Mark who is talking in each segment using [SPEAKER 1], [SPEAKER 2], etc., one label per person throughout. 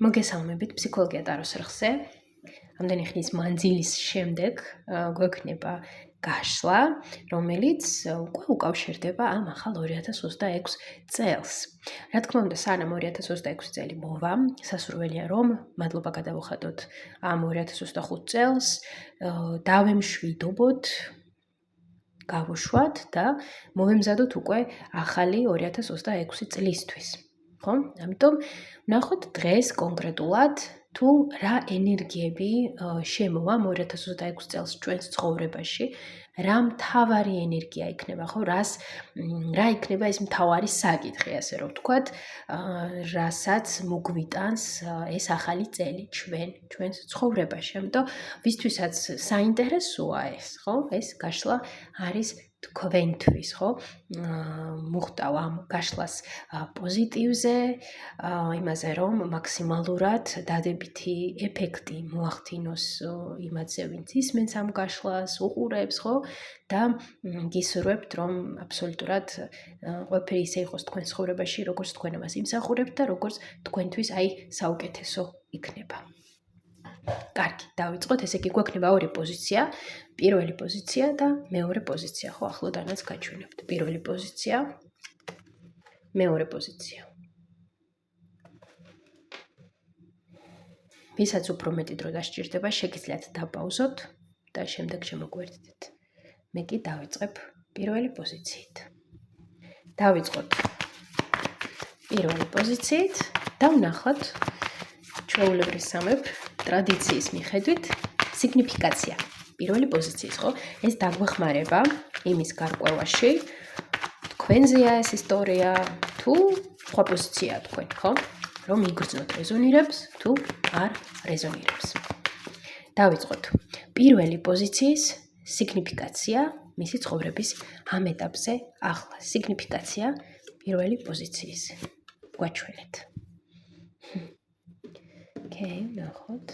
[SPEAKER 1] მოგესალმებით ფსიქოლოგია ტაროს რხზე. ამდენი ხნის მანძილის შემდეგ გვექნება გაშლა, რომელიც უკვე უკავშირდება ამ ახალ 2026 წელს. რა თქმა უნდა, სანამ 2026 წელი მოვა, სასურველია რომ მადლობა გადავუხადოთ ამ 2025 წელს, დავემშვიდობოთ, გავუშვათ და მოვემზადოთ უკვე ახალი 2026 წლისთვის. ხო? ამიტომ ვნახოთ დღეს კონკრეტულად თუ რა ენერგიები შემოვა 2026 წელს ჩვენს ცხოვრებაში, რა მთავარი ენერგია იქნება, ხო? რა იქნება ეს მთავარი საკითხი, ასე რომ ვთქვათ, რასაც მოგვიტანს ეს ახალი წელი ჩვენს ცხოვრებაში. ამიტომ ვისთვისაც საინტერესოა ეს, ხო? ეს გაშლა არის თქვენთვის, ხო? მუხტავ ამ გაშლას პოზიტივზე, იმაზე რომ მაქსიმალურად დადებითი ეფექტი მოახდინოს იმაზე, ვინც ისმენს ამ გაშლას, უყურებს, ხო? და გისურვებთ, რომ აბსოლუტურად ყველაფერი ისე იყოს თქვენ ცხოვრებაში, როგორც თქვენ ამას იმსახურებთ და როგორც თქვენთვის საუკეთესო იქნება. კარგი, დავიწყოთ. ესე იგი გვექნება ორი პოზიცია, პირველი პოზიცია და მეორე პოზიცია, ხო, ახლოდანაც გაჩვენებთ. პირველი პოზიცია, მეორე პოზიცია. ვისაც უფრო მეტი დრო დასჭირდება, შეგიძლიათ დაპაუზოთ და შემდეგ შემოგვერდეთ. მე კი დავიწყებ პირველი პოზიციით. დავიწყოთ პირველი პოზიციით და ვნახოთ ჩვეულებრივ სამეფ ტრადიციის მიხედვით სიგნიფიკაცია. პირველი პოზიციის, ხო? ეს დაგვეხმარება იმის გარკვევაში, თქვენზეა ეს ისტორია, თუ სხვა პოზიციაა თქვენ, ხო? რომ იგრძნოთ რეზონირებს, თუ არ რეზონირებს. დავიწყოთ. პირველი პოზიციის სიგნიფიკაცია მისი ცხოვრების ამ ეტაპზე ახლა. სიგნიფიკაცია პირველი პოზიციის. გვაჩვენეთ. ნახოთ.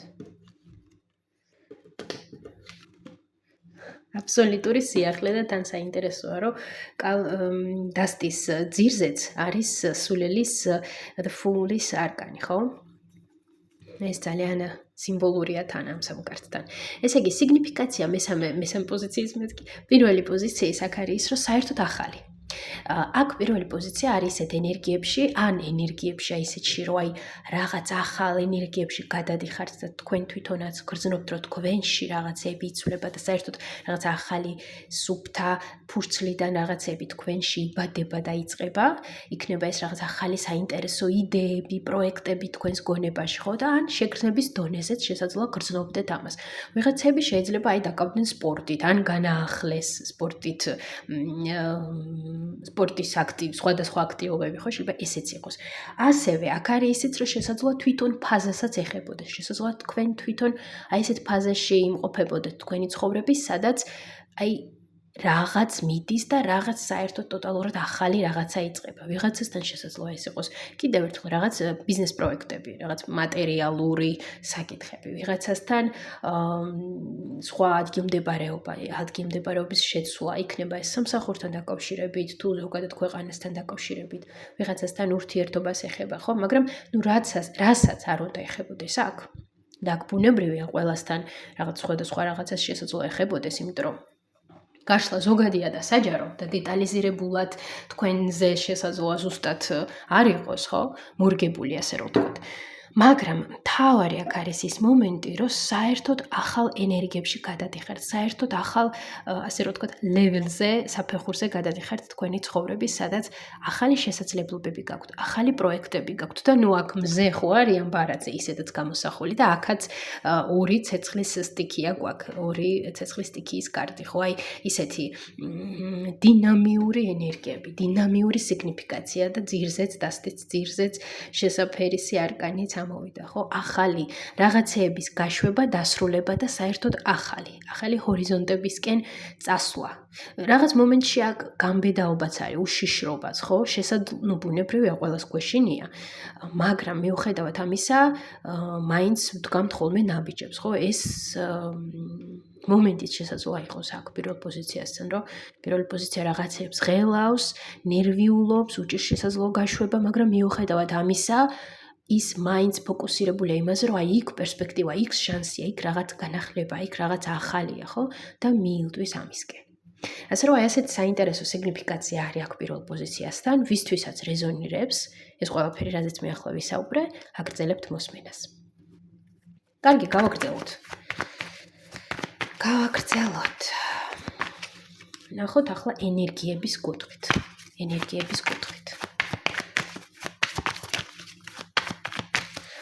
[SPEAKER 1] აბსოლუტური სიახლე და თან საინტერესოა, რომ დასტის ძირზეც არის სულელის და ფულის არკანი, ხო? ეს ძალიან სიმბოლურია თან ამ სამკარტთან. ესე იგი, სიგნიფიკაცია მესამე პოზიციის მეთქი. პირველი პოზიციის აქ არის, რომ საერთოდ ახალი. აქ პირველი პოზიცია არის ესეთ ენერგიებში, აი ესეთში, რომ რაღაც ახალ ენერგიებში გადადიხართ და თქვენ თვითონაც გრძნობთ, რომ თქვენში რაღაცები იცვლება და საერთოდ რაღაც ახალი სუფთა ფურცლიდან რაღაცები თქვენში იბადება და იწყება. იქნება ეს რაღაც ახალი საინტერესო იდეები, პროექტები თქვენს გონებაში, ხო? და ან შეგრძნების დონეზეც შესაძლოა გრძნობდეთ ამას. ვიღაცები შეიძლება დაკავდნენ სპორტით, ან განაახლეს სპორტის სხვადასხვა აქტივობები, ხო, შეიძლება ესეც იყოს. ასევე, აქ არის ისიც, რომ შესაძლოა თვითონ ფაზასაც ეხებოდეს. შესაძლოა თქვენ თვითონ ესეთ ფაზაში იმყოფებოდეთ თქვენი ცხოვრების, სადაც რაღაც მიდის და რაღაც საერთოდ ტოტალურად ახალი რაღაცა იწყება. ვიღაცასთან შესაძლოა ეს იყოს კიდევ ერთხელ რაღაც ბიზნეს პროექტები, რაღაც მატერიალური საკითხები. ვიღაცასთან სხვა ადგილმდებარეობის შეცვლა იქნება ეს სამსახურთან დაკავშირებით, თუ ზოგადად ქვეყანასთან დაკავშირებით. ვიღაცასთან ურთიერთობას ეხება, ხო? მაგრამ რასაც არ უნდა ეხებოდეს აქ. და აქ ბუნებრივია ყველასთან რაღაც სხვადასხვა რაღაცას შესაძლოა ეხებოდეს, იმიტომ რომ გაშლა ზოგადია და საჯარო და დეტალიზირებულად თქვენზე შესაძლოა ზუსტად არ იყოს, ხო? მორგებული, ასე რომ ვთქვათ. მაგრამ მთავარი აქ არის ის მომენტი, რომ საერთოდ ახალ ენერგიებში გადადიხართ, საერთოდ ახალ, ასე რომ ვთქვათ, ლეველზე, საფეხურზე გადადიხართ თქვენი ცხოვრების, სადაც ახალი შესაძლებლობები გაქვთ, ახალი პროექტები გაქვთ და ნუ აქ მზე ხო არიან ბარათზე ისედაც გამოსახული და აქაც ორი ცეცხლის სტიქია გვაქვს, ორი ცეცხლის სტიქიის კარტი, ხო? ისეთი დინამიური ენერგიები, დინამიური სიგნიფიკაცია და ძირზეც, დასტის ძირზეც შესაფერისი არკანიც ამოვიდა, ხო? ახალი რაღაცეების გაშვება, დასრულება და საერთოდ ახალი ჰორიზონტებისკენ წასვლა. რაღაც მომენტში აქ გამბედაობაც არის, უშიშრობაც, ხო? ბუნებრივია, ყველას გვეშინია, მაგრამ მიუხედავად ამისა, მაინც ვდგამთ ხოლმე ნაბიჯებს, ხო? ეს მომენტიც შესაძლოა იყოს აქ პირველ პოზიციასთან, რომ პირველი პოზიცია რაღაცებს ღელავს, ნერვიულობს, უჭირს შესაძლოა გაშვება, მაგრამ მიუხედავად ამისა, ის მაინც ფოკუსირებულია იმაზე, რომ აი იქ პერსპექტივა, იქ შანსია, იქ რაღაც განახლება, იქ რაღაც ახალია, ხო? და მიილტვის ამისკენ. ასე რომ აი ასეთ საინტერესო სიგნიფიკაცია არის აქ პირველ პოზიციასთან, ვისთვისაც რეზონირებს, ეს ყველაფერი, რაზეც მე ახლა ვისაუბრე, აგრძელებთ მოსმენას. კარგი, გავაგრძელოთ. ნახოთ ახლა ენერგიების კუთხით.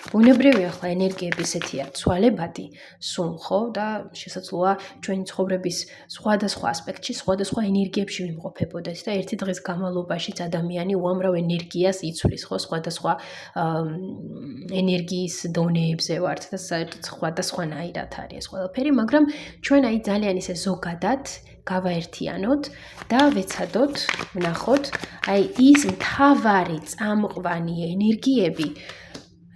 [SPEAKER 1] ბუნებრივი ახლა ენერგიები ესეთია ცვალებადი, სულ ხო და შესაძლოა ჩვენი ცხოვრების სხვადასხვა ასპექტში, სხვადასხვა ენერგიებში ვიმყოფებოდეთ და ერთი დღის განმავლობაშიც ადამიანი უამრავ ენერგიას იცვლის, ხო, სხვადასხვა ენერგიის დონეებზე ვართ და საერთოდ სხვადასხვანაირად არის ეს ყველაფერი, მაგრამ ჩვენ აი ძალიან ისე ზოგადად გავაერთიანოთ და ვეცადოთ, ვნახოთ, აი ის მთავარი წამყვანი ენერგიები,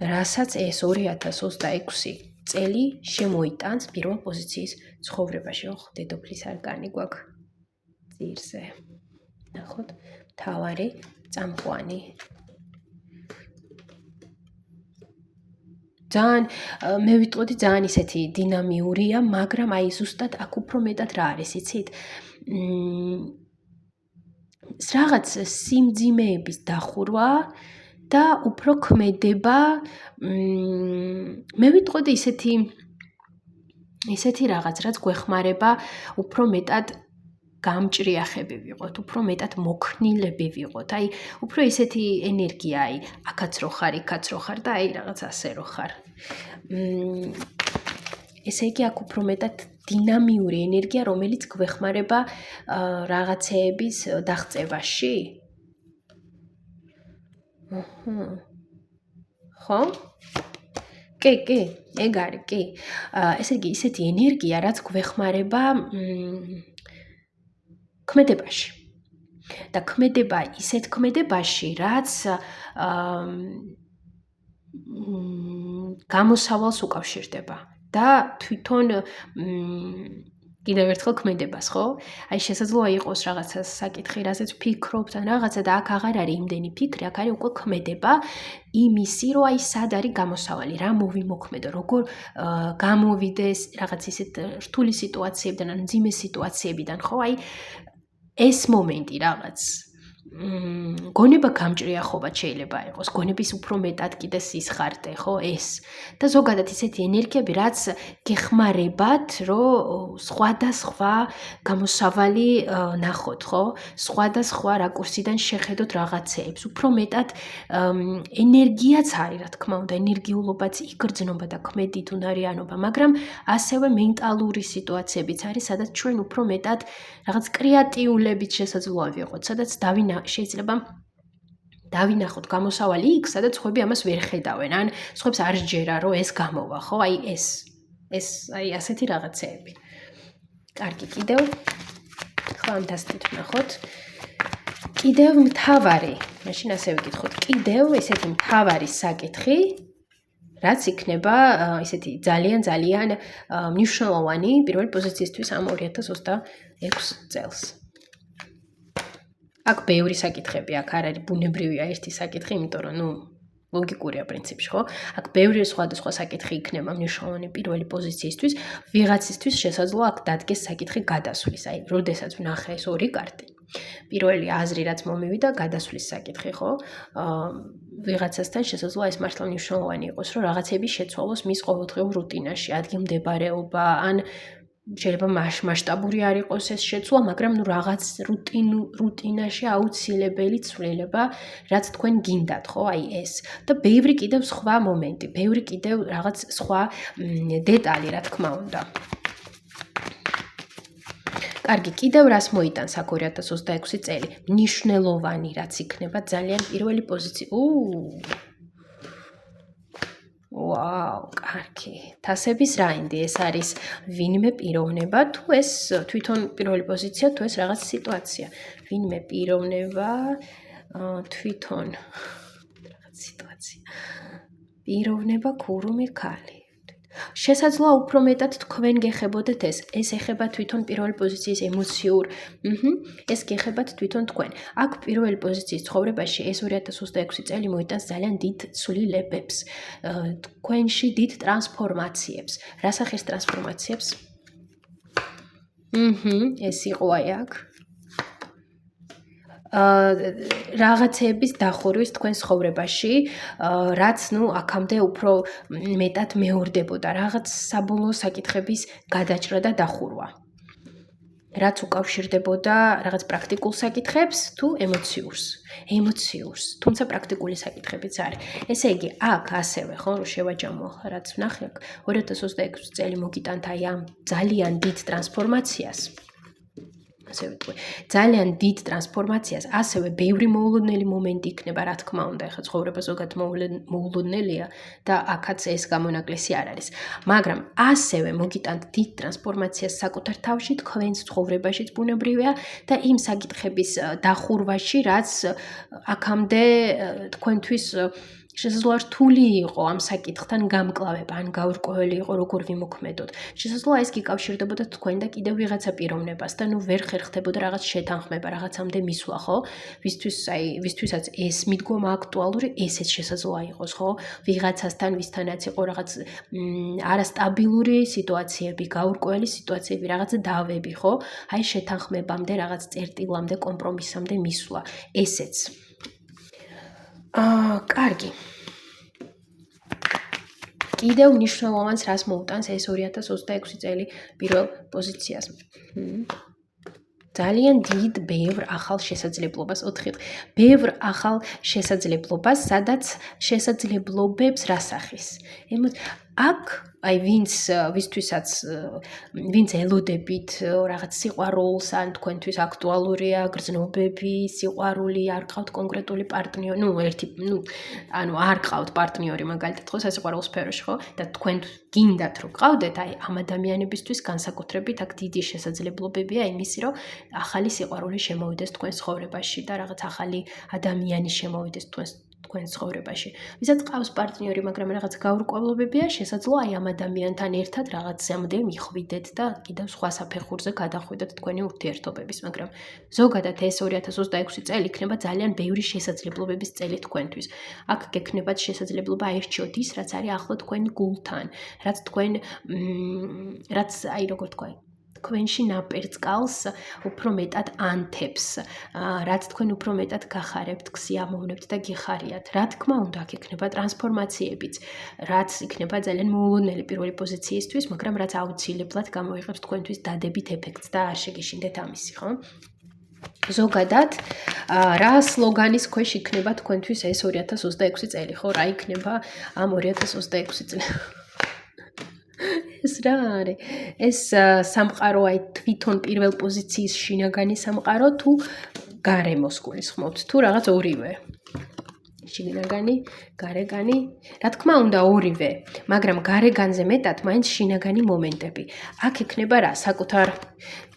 [SPEAKER 1] რასაც ეს 2026 წელი შემოიტანს პირველ პოზიციის ცხოვრებაში. დედოფლის არკანი გვაქვს ძირზე. ნახოთ, მთავარი წამყვანი. ძალიან მე ვიტყოდი ძალიან ისეთი დინამიურია, მაგრამ აი ზუსტად აქ უფრო მეტად რა არის, იცით? რაღაც სიმძიმეების დახურვა და უფრო ქმედება, მე ვიტყოდი ისეთი რაღაც, რაც გვეხმარება უფრო მეტად გამჭრიახები ვიყოთ, უფრო მეტად მოქნილები ვიყოთ. აი, უფრო ისეთი ენერგია, აი, აქაც რო ხარ, იქაც რო ხარ და აი რაღაც ასე რო ხარ. ესე იგი, აქ უფრო მეტად დინამიური ენერგია, რომელიც გვეხმარება რაღაცეების დაღწევაში. ხო? კი, ეგ არის, კი. ესე იგი, ისეთი ენერგია, რაც გვეხმარება ქმედებაში. და ქმედება ისეთ ქმედებაში, რაც გამოსავალს უკავშირდება და თვითონ კიდევ ერთხელ ქმედებას, ხო? აი შესაძლოა იყოს რაღაცა საკითხი, რასაც ვფიქრობთ ან რაღაცა და აქ აღარ არის იმდენი ფიქრი, აქ არის უკვე ქმედება იმისი, რომ აი სად არის გამოსავალი, რა მოვიმოქმედო, როგორ გამოვიდეს რაღაც ისეთ რთული სიტუაციებიდან ან მძიმე სიტუაციებიდან, ხო? აი ეს მომენტი რაღაც გონება გამჭრიახობად შეიძლება იყოს, გონების უფრო მეტად კიდე სისხარტე, ხო, ეს. და ზოგადად ისეთი ენერგიები, რაც გეხმარებათ, რომ სხვადასხვა გამოსავალი ნახოთ, ხო? სხვადასხვა რაკურსიდან შეხედოთ რაღაცეებს. უფრო მეტად ენერგიაც არის, რა თქმა უნდა, ენერგიულობაც იგრძნობა და ქმედით უნარიანობა, მაგრამ ასევე მენტალური სიტუაციებიც არის, სადაც ჩვენ უფრო მეტად რაღაც კრეატიულებით შესაძლოა ვიყოთ, სადაც შეიძლება დავინახოთ გამოსავალი იქ, სადაც სხვები ამას ვერ ხედავენ, ან სხვებს არ სჯერა, რომ ეს გამოვა, ხო? აი ეს აი ასეთი რაღაცეები. კარგი, კიდევ ახლა ამ დასტით ვნახოთ. კიდევ მთავარი, მაშინ ასე ვიკითხოთ, კიდევ ესეთი მთავარი საკითხი, რაც იქნება ისეთი ძალიან მნიშვნელოვანი პირველი პოზიციისთვის ამ 2026 წელს. აქ ბევრი საკითხები, აქ არ არის ბუნებრივია ერთი საკითხი, იმიტომ რომ ლოგიკურია პრინციპში, ხო? აქ ბევრი სხვადასხვა საკითხი იქნება მნიშვნელოვანი პირველი პოზიციისთვის, ვიღაცისთვის შესაძლოა აქ დადგეს საკითხი გადასვლის. აი, როდესაც ვნახე ეს ორი კარტი. პირველი აზრი, რაც მომივიდა, გადასვლის საკითხი, ხო? ვიღაცასთან შესაძლოა ეს მართლა მნიშვნელოვანი იყოს, რომ რაღაცები შეცვალოს მის ყოველდღიურ რუტინაში, ადგილმდებარეობა, ან შეიძლება მასშტაბური არ იყოს ეს შეცვლა, მაგრამ რაღაც რუტინაში აუცილებელი ცვლილება, რაც თქვენ გინდათ, ხო? აი ეს. და ბევრი კიდევ სხვა მომენტი, ბევრი კიდევ რაღაც სხვა დეტალი, რა თქმა უნდა. კარგი, კიდევ რას მოიტანს აქ 2026 წელი? მნიშვნელოვანი, რაც იქნება ძალიან პირველი პოზიცია. ვაუ, კარგი. თასების რაინდი, ეს არის ვინმე პიროვნება, თუ ეს თვითონ პირველი პოზიცია, თუ ეს რაღაც სიტუაცია. ვინმე პიროვნება, თვითონ რაღაც სიტუაცია. პიროვნება ქურუმი ქალი. შესაძლოა უფრო მეტად თქვენ გეხებოდეთ ეს ეხება თვითონ პირველი პოზიციის ემოციურ, ეს გეხებათ თვითონ თქვენ. აქ პირველი პოზიციის ცხოვრებაში ეს 2026 წელი მოიტანს ძალიან დიდ ცვლილებებს, თქვენში დიდ ტრანსფორმაციებს. რა სახის ტრანსფორმაციებს? ეს იყო აი აქ. რაღაცეების დახურვის თქვენ ცხოვრებაში, რაც აქამდე უფრო მეტად მეორდებოდა, რაღაც საბოლოო საკითხების გადაჭრა და დახურვა. რაც უკავშირდებოდა რაღაც პრაქტიკულ საკითხებს თუ ემოციურს, თუმცა პრაქტიკული საკითხებიც არის. ესე იგი, აქ ასევე ხო, რომ შევაჯამო, რაც ვნახე აქ 2026 წელი მოგიტანთ აი ამ ძალიან დიდ ტრანსფორმაციას. ასე ვიტყვი, ძალიან დიდ ტრანსფორმაციას, ასევე ბევრი მოულოდნელი მომენტი იქნება, რა თქმა უნდა, ეხლა ცხოვრება ზოგადად მოულოდნელია და აქაც ეს გამონაკლისი არ არის. მაგრამ ასევე მოგიტანთ დიდ ტრანსფორმაციას საკუთარ თავში, თქვენს ცხოვრებაშიც ბუნებრივია და იმ საკითხების დახურვაში, რაც აქამდე თქვენთვის შესაძლოა რთული იყო ამ საკითხთან გამკლავება, ან გაურკვეველი იყო როგორ ვიმოქმედოთ. შესაძლოა ეს გიკავშირდებოდა თქვენ და კიდევ ვიღაცა პიროვნებასთან, ვერ ხერხდებოდა რაღაც შეთანხმება, რაღაცამდე მისვლა, ხო? ვისთვისაც ეს მიდგომა აქტუალური, ესეც შესაძლოა იყოს, ხო? ვიღაცასთან, ვისთანაც იყო რაღაც არასტაბილური სიტუაციები, გაურკვეველი სიტუაციები, რაღაც დავები, ხო? აი შეთანხმებამდე, რაღაც წერტილამდე, კომპრომისამდე მისვლა. ესეც. კარგი. კიდევ მნიშვნელოვანს რას მოუტანს ეს 2026 წელი პირველ პოზიციას. ძალიან დიდ ბევრ ახალ შესაძლებლობას, 4 ბევრ ახალ შესაძლებლობას, სადაც შესაძლებლობებს რა სახის. აქ აი ვინც ელოდებით რაღაც სიყვარულს ან თქვენთვის აქტუალურია გრძნობები, სიყვარული, არ გყავთ კონკრეტული პარტნიორი, ანუ არ გყავთ პარტნიორი მაგალითად ხო სასიყვარულო სფეროში ხო და თქვენ გინდათ რომ გყავდეთ, აი ამ ადამიანებისთვის განსაკუთრებით აქ დიდი შესაძლებლობებია იმისი, რომ ახალი სიყვარული შემოვიდეს თქვენ ცხოვრებაში და რაღაც ახალი ადამიანი შემოვიდეს თქვენ ცხოვრებაში. ვისაც ყავს პარტნიორი, მაგრამ რაღაც გაურკვევლობებია, შესაძლოა აი ამ ადამიანთან ერთად რაღაცამდე მიხვიდეთ და კიდევ სხვა საფეხურზე გადახვიდეთ თქვენი ურთიერთობების, მაგრამ ზოგადად ეს 2026 წელი იქნება ძალიან ბევრი შესაძლებლობების წელი თქვენთვის. აქ გექნებათ შესაძლებლობა აირჩიოთ ის, რაც არის ახლო თქვენ გულთან, რაც აი როგორ თქვა თქვენში ნაპერწკალს უფრო მეტად ანთებს, რაც თქვენ უფრო მეტად გახარებთ, გსიამოვნებთ და გიხარიათ. რა თქმა უნდა, აქ იქნება ტრანსფორმაციებიც, რაც იქნება ძალიან მოულოდნელი პირველი პოზიციისთვის, მაგრამ რაც აუცილებლად გამოიღებს თქვენთვის დადებით ეფექტს და არ შეგეშინდეთ ამისი, ხო? ზოგადად, რა სლოგანის ქვეშ იქნება თქვენთვის ეს 2026 წელი, ხო? რა იქნება ამ 2026 წელი? ეს რა არის? ეს სამყარო აი თვითონ პირველ პოზიციის შინაგანი სამყარო თუ გარემოს გულისხმობთ, თუ რაღაც ორივე? შინაგანი, გარეგანი, რა თქმა უნდა ორივე, მაგრამ გარეგანზე მეტად მაინც შინაგანი მომენტები. აქ იქნება რა, საკუთარ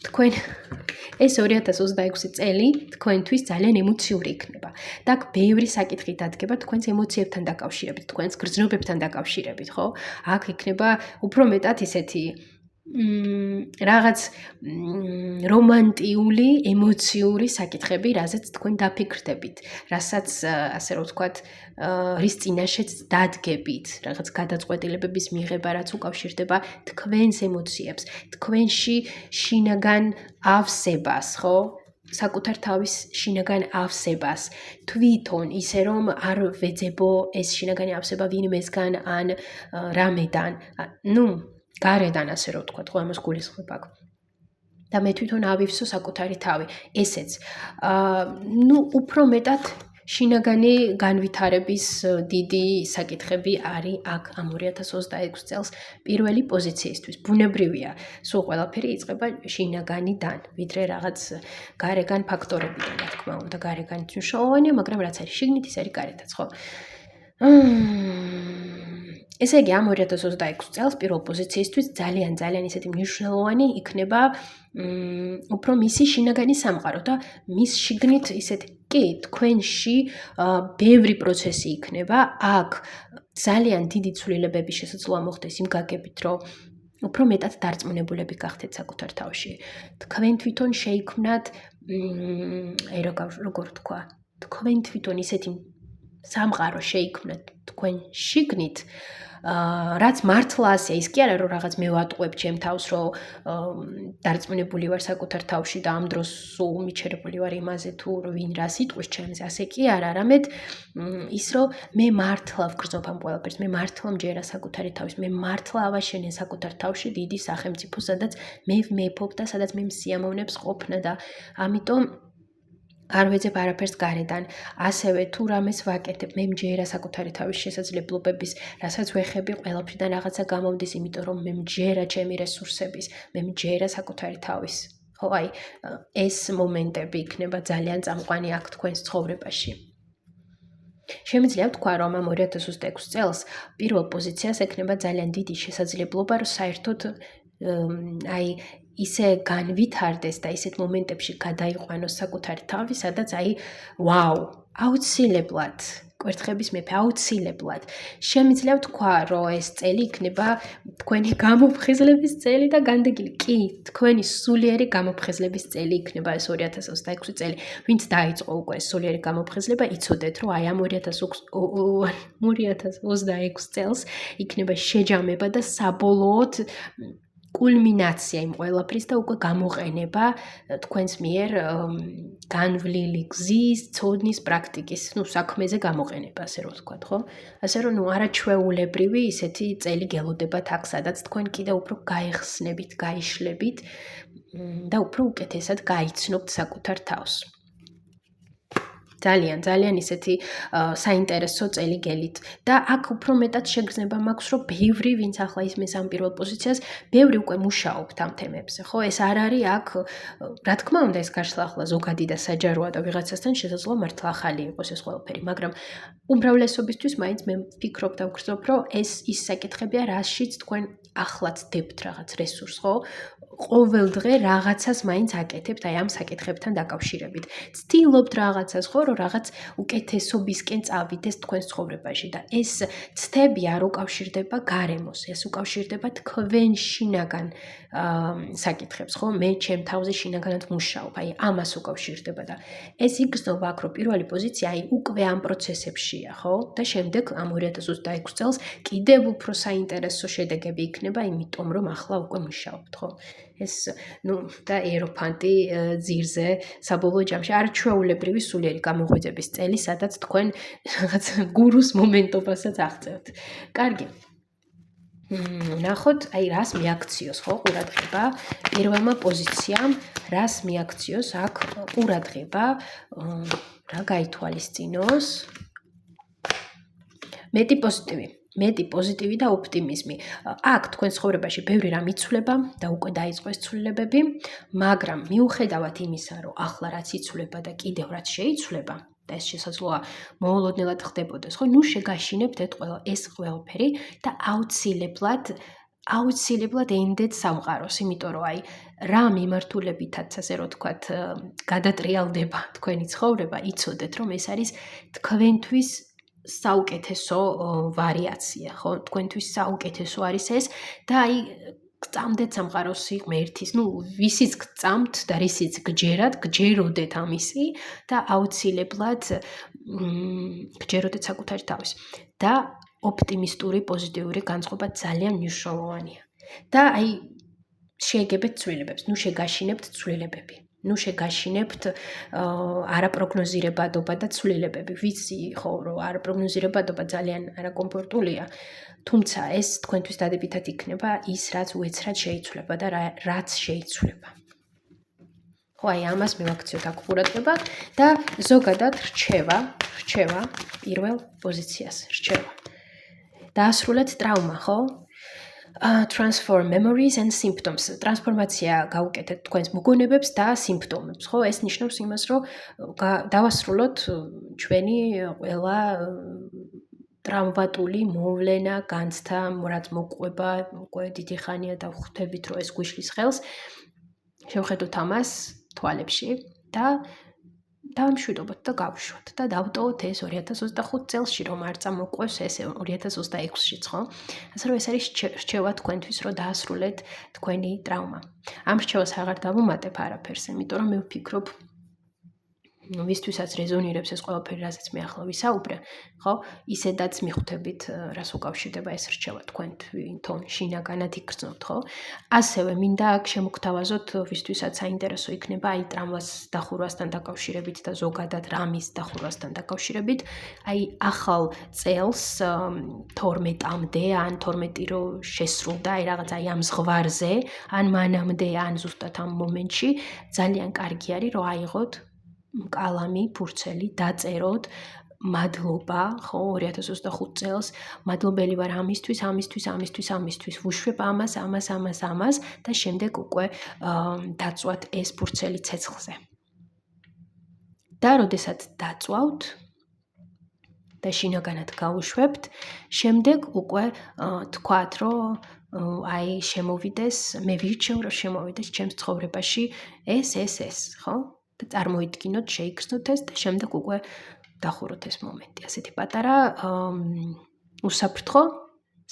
[SPEAKER 1] თქვენ ეს 2026 წელი თქვენთვის ძალიან ემოციური იქნება. და აქ ბევრი საკითხი დადგება თქვენს ემოციებთან დაკავშირებით, თქვენს გრძნობებთან დაკავშირებით, ხო? აქ იქნება უფრო მეტად ისეთი რაღაც რომანტიული, ემოციური საკითხები, რაზეც თქვენ დაფიქრდებით, რასაც ასე რომ ვთქვათ, რის წინაშეც დადგებით, რაღაც გადაწყვეტილებების მიღება, რაც უკავშირდება თქვენს ემოციებს, თქვენში შინაგან ავსებას, ხო? საკუთარ თავის შინაგან ავსებას, თვითონ ისე რომ არ ვეძებო ეს შინაგანი ავსება ვინმესგან ან რამედან, გარედან ასე რომ ვთქვათ, ხო ამას გულისხმობ აქ. და მე თვითონ ავივსო საკუთარი თავი, ესეც. უფრო მეტად შინაგანი განვითარების დიდი საკითხები არის აქ ამ 2026 წელს პირველი პოზიციისთვის. ბუნებრივია, სულ ყველაფერი იწყება შინაგანიდან, ვიდრე რაღაც გარეგან ფაქტორებიდან, რა თქმა უნდა, გარეგანიც მნიშვნელოვანია, მაგრამ რაც არის შიგნით, ის არის გარედაც, ხო? ესე იგი, ამ 2026 წელს პირველ პოზიციისთვის ძალიან ისეთი მნიშვნელოვანი იქნება უფრო მისი შინაგანი სამყარო და მის შიგნით ისეთ კი, თქვენში ბევრი პროცესი იქნება, აქ ძალიან დიდი ცვლილებები შესაძლოა მოხდეს იმ გაგებით, რომ უფრო მეტად დარწმუნებულები გახდეთ საკუთარ თავში. თქვენ თვითონ შეიქმნათ, როგორ ვთქვა, თქვენ თვითონ ისეთი სამყარო შეიქმნათ თქვენ შიგნით, რაც მართლა ასეა, ის კი არა რომ რაღაც მე ვატყუებ ჩემ თავს, რომ დარწმუნებული ვარ საკუთარ თავში და ამ დროს სულ მიჩერებული ვარ იმაზე თუ ვინ რას იტყვის ჩემზე, ასე კი არა, არამედ ის რომ მე მართლა ვგრძნობ ამ ყველაფერს, მე მართლა მჯერა საკუთარი თავის, მე მართლა ავაშენე საკუთარ თავში დიდი სახელმწიფო, სადაც მე ვმეფობ და სადაც მე სიამოვნებს ყოფნა და ამიტომ არ ვეძებ არაფერს გარედან, ასევე თუ რამეს ვაკეთებ, მე მჯერა საკუთარი თავის შესაძლებლობების, რასაც ვეხები ყველაფრიდან რაღაცა გამომდის, იმიტომ რომ მე მჯერა ჩემი რესურსების, მე მჯერა საკუთარი თავის. ხო, აი, ეს მომენტები იქნება ძალიან წამყვანი აქ თქვენს ცხოვრებაში. შემიძლია ვთქვა, რომ ამ 2026 წელს პირველ პოზიციას ექნება ძალიან დიდი შესაძლებლობა, რომ საერთოდ აი ისე განვითარდეს და ისეთ მომენტებში გადაიყვანოს საკუთარი თავი, სადაც აი ვაუ, აუცილებლად კვერთხების მეფე აუცილებლად შემიძლია ვთქვა, რომ ეს წელი იქნება თქვენი გამოფხიზლების წელი და განდეგილი. კი, თქვენი სულიერი გამოფხიზლების წელი იქნება ეს 2026 წელი. ვინც დაიწყო უკვე ეს სულიერი გამოფხიზლება, იცოდეთ, რომ აი ამ 2026 წელს იქნება შეჯამება და საბოლოოდ კულმინაცია იმ ყველაფრის და უკვე გამოყენება თქვენს მიერ განვლილი გზის, ცოდნის, პრაქტიკის, საქმეზე გამოყენება, ასე რომ ვთქვათ, ხო? ასე რომ არაჩვეულებრივი ისეთი წელი გელოდებათ აქ, სადაც თქვენ კიდევ უფრო გაიხსნებით, გაიშლებით და უფრო უკეთესად გაიცნობთ საკუთარ თავს. ძალიან ისეთი საინტერესო წელი გელით და აქ უფრო მეტად შეგრძნება მაქვს, რომ ბევრი ვინც ახლა ისმენს ამ პირველ პოზიციას, ბევრი უკვე მუშაობთ ამ თემებზე, ხო? ეს არ არის აქ, რა თქმა უნდა, ეს გაშლა ახლა ზოგადი და საჯაროა და ვიღაცასთან შესაძლოა მართლა ახალი იყოს ეს ყველაფერი, მაგრამ უმრავლესობისთვის მაინც მე ვფიქრობ და ვგრძნობ, რომ ეს ის საკითხებია, რაშიც თქვენ ახლაც დებთ რაღაც რესურს, ხო? ყოველ დღე რაღაცას მაინც აკეთებთ აი ამ საკითხებთან დაკავშირებით. ცდილობთ რაღაცას, ხო, რომ რაღაც უკეთესობისკენ წავიდეს თქვენს ცხოვრებაში და ეს ცდები არ უკავშირდება გარემოს, ეს უკავშირდება თქვენ შინაგან საკითხებს, ხო? მე ჩემ თავზე შინაგანად მუშაობ, აი ამას უკავშირდება და ეს იგრძნობა აქ, რომ პირველი პოზიცია აი უკვე ამ პროცესებშია, ხო? და შემდეგ ამ 2026 წელს კიდევ უფრო საინტერესო შედეგები იქნება, იმიტომ რომ ახლა უკვე მუშაობთ, ხო? ეს და ეროფანტი ძირზე საბოლოო ჯამში არაჩვეულებრივი სულიერი გამოღვიძების წელი, სადაც თქვენ რაღაც გურუს მომენტობასაც აღწევთ. კარგი. ნახოთ, აი რას მიაქციოს, ხო, ყურადღება პირველმა პოზიციამ, რას მიაქციოს აქ ყურადღება, რა გაითვალისწინოს? მეტი პოზიტივი და ოპტიმიზმი. აქ თქვენ ცხოვრებაში ბევრი რამ იცვლება და უკვე დაიწყო ეს ცვლილებები, მაგრამ მიუხედავად იმისა, რომ ახლა რაც იცვლება და კიდევ რაც შეიცვლება და ეს შესაძლოა მოულოდნელად ხდებოდეს, ხო? შეგაშინებთ ეს ყველაფერი და აუცილებლად ენდეთ სამყაროს, იმიტომ რომ აი რა მიმართულებითაც, ასე რომ ვთქვათ, გადატრიალდება თქვენი ცხოვრება, იცოდეთ, რომ ეს არის თქვენთვის საუკეთესო ვარიაცია, ხო? თქვენთვის საუკეთესო არის ეს და აი გწამდეთ სამყაროს ღმერთის, ვისიც გწამთ და რისიც გჯერათ, გჯეროდეთ ამისი და აუცილებლად გჯეროდეთ საკუთარი თავის. და ოპტიმისტური, პოზიტიური განწყობა ძალიან მნიშვნელოვანია. და აი შეეგებეთ ცვლილებებს, შეგაშინებთ ცვლილებები. შეგაშინებთ არაპროგნოზირებადობა და ცვლილებები. ვიცი, ხო, რომ არაპროგნოზირებადობა ძალიან არაკომფორტულია, თუმცა ეს თქვენთვის დადებითად იქნება ის, რაც უეცრად შეიცვლება და რაც შეიცვლება. ხო, აი ამას მივაქციოთ აქ ყურადღება და ზოგადად რჩევა პირველ პოზიციას, რჩევა. დაასრულეთ ტრავმა, ხო? Transform memories and symptoms. ტრანსფორმაცია გაუკეთეთ თქვენს მოგონებებს და სიმპტომებს, ხო? ეს ნიშნავს იმას, რომ დავასრულოთ ჩვენი ყველა ტრამვატული მოვლენა, განცდა, რაც მოყვება, უკვე დიდი ხანია და ხვდებით, რომ ეს გვიშლის ხელს. შევხედოთ ამას თვალებში და დავამშვიდობოთ და გავშვათ და დავტოვოთ ეს 2025 წელსში, რომ არ წამოყვევს ეს 2026-შიც, ხო? ასე რომ ეს არის რჩევა თქვენთვის, რომ დაასრულეთ თქვენი ტრავმა. ამ რჩევას აღარ დავუმატებ არაფერს, იმიტომ რომ მე ვფიქრობ, ვისთვისაც რეზონირებს ეს ყველაფერი, რასაც მე ახლა ვისაუბრე, ხო? ისედაც მიხვდებით, რას უკავშირდება ეს რჩევა თქვენთან შინაგანად იგრძნობთ, ხო? ასევე მინდა აქ შემოგთავაზოთ, ვისთვისაც საინტერესო იქნება აი ტრავმას დახურვასთან დაკავშირებით და ზოგადად რამის დახურვასთან დაკავშირებით, აი ახალ წელს 12-მდე ან 12 რო შესრულდა, აი რაღაც აი ამ ზღვარზე, ან მანამდე, ან ზუსტად ამ მომენტში, ძალიან კარგი არის, რომ აიღოთ კალამი, ფურცელი, დაწეროთ მადლობა, ხო, 2025 წელს, მადლობელი ვარ ამისთვის, ვუშვებ ამას და შემდეგ უკვე დაწვათ ეს ფურცელი ცეცხლზე. და როდესაც დაწვავთ და შინაგანად გავუშვებთ, შემდეგ უკვე თქვათ, რომ აი შემოვიდეს, მე ვირჩევ, რომ შემოვიდეს ჩემს ცხოვრებაში ეს, ხო? და წარმოიდგინოთ, შეიგრძნოთ ეს და შემდეგ უკვე დახუროთ ეს მომენტი. ასეთი პატარა უსაფრთხო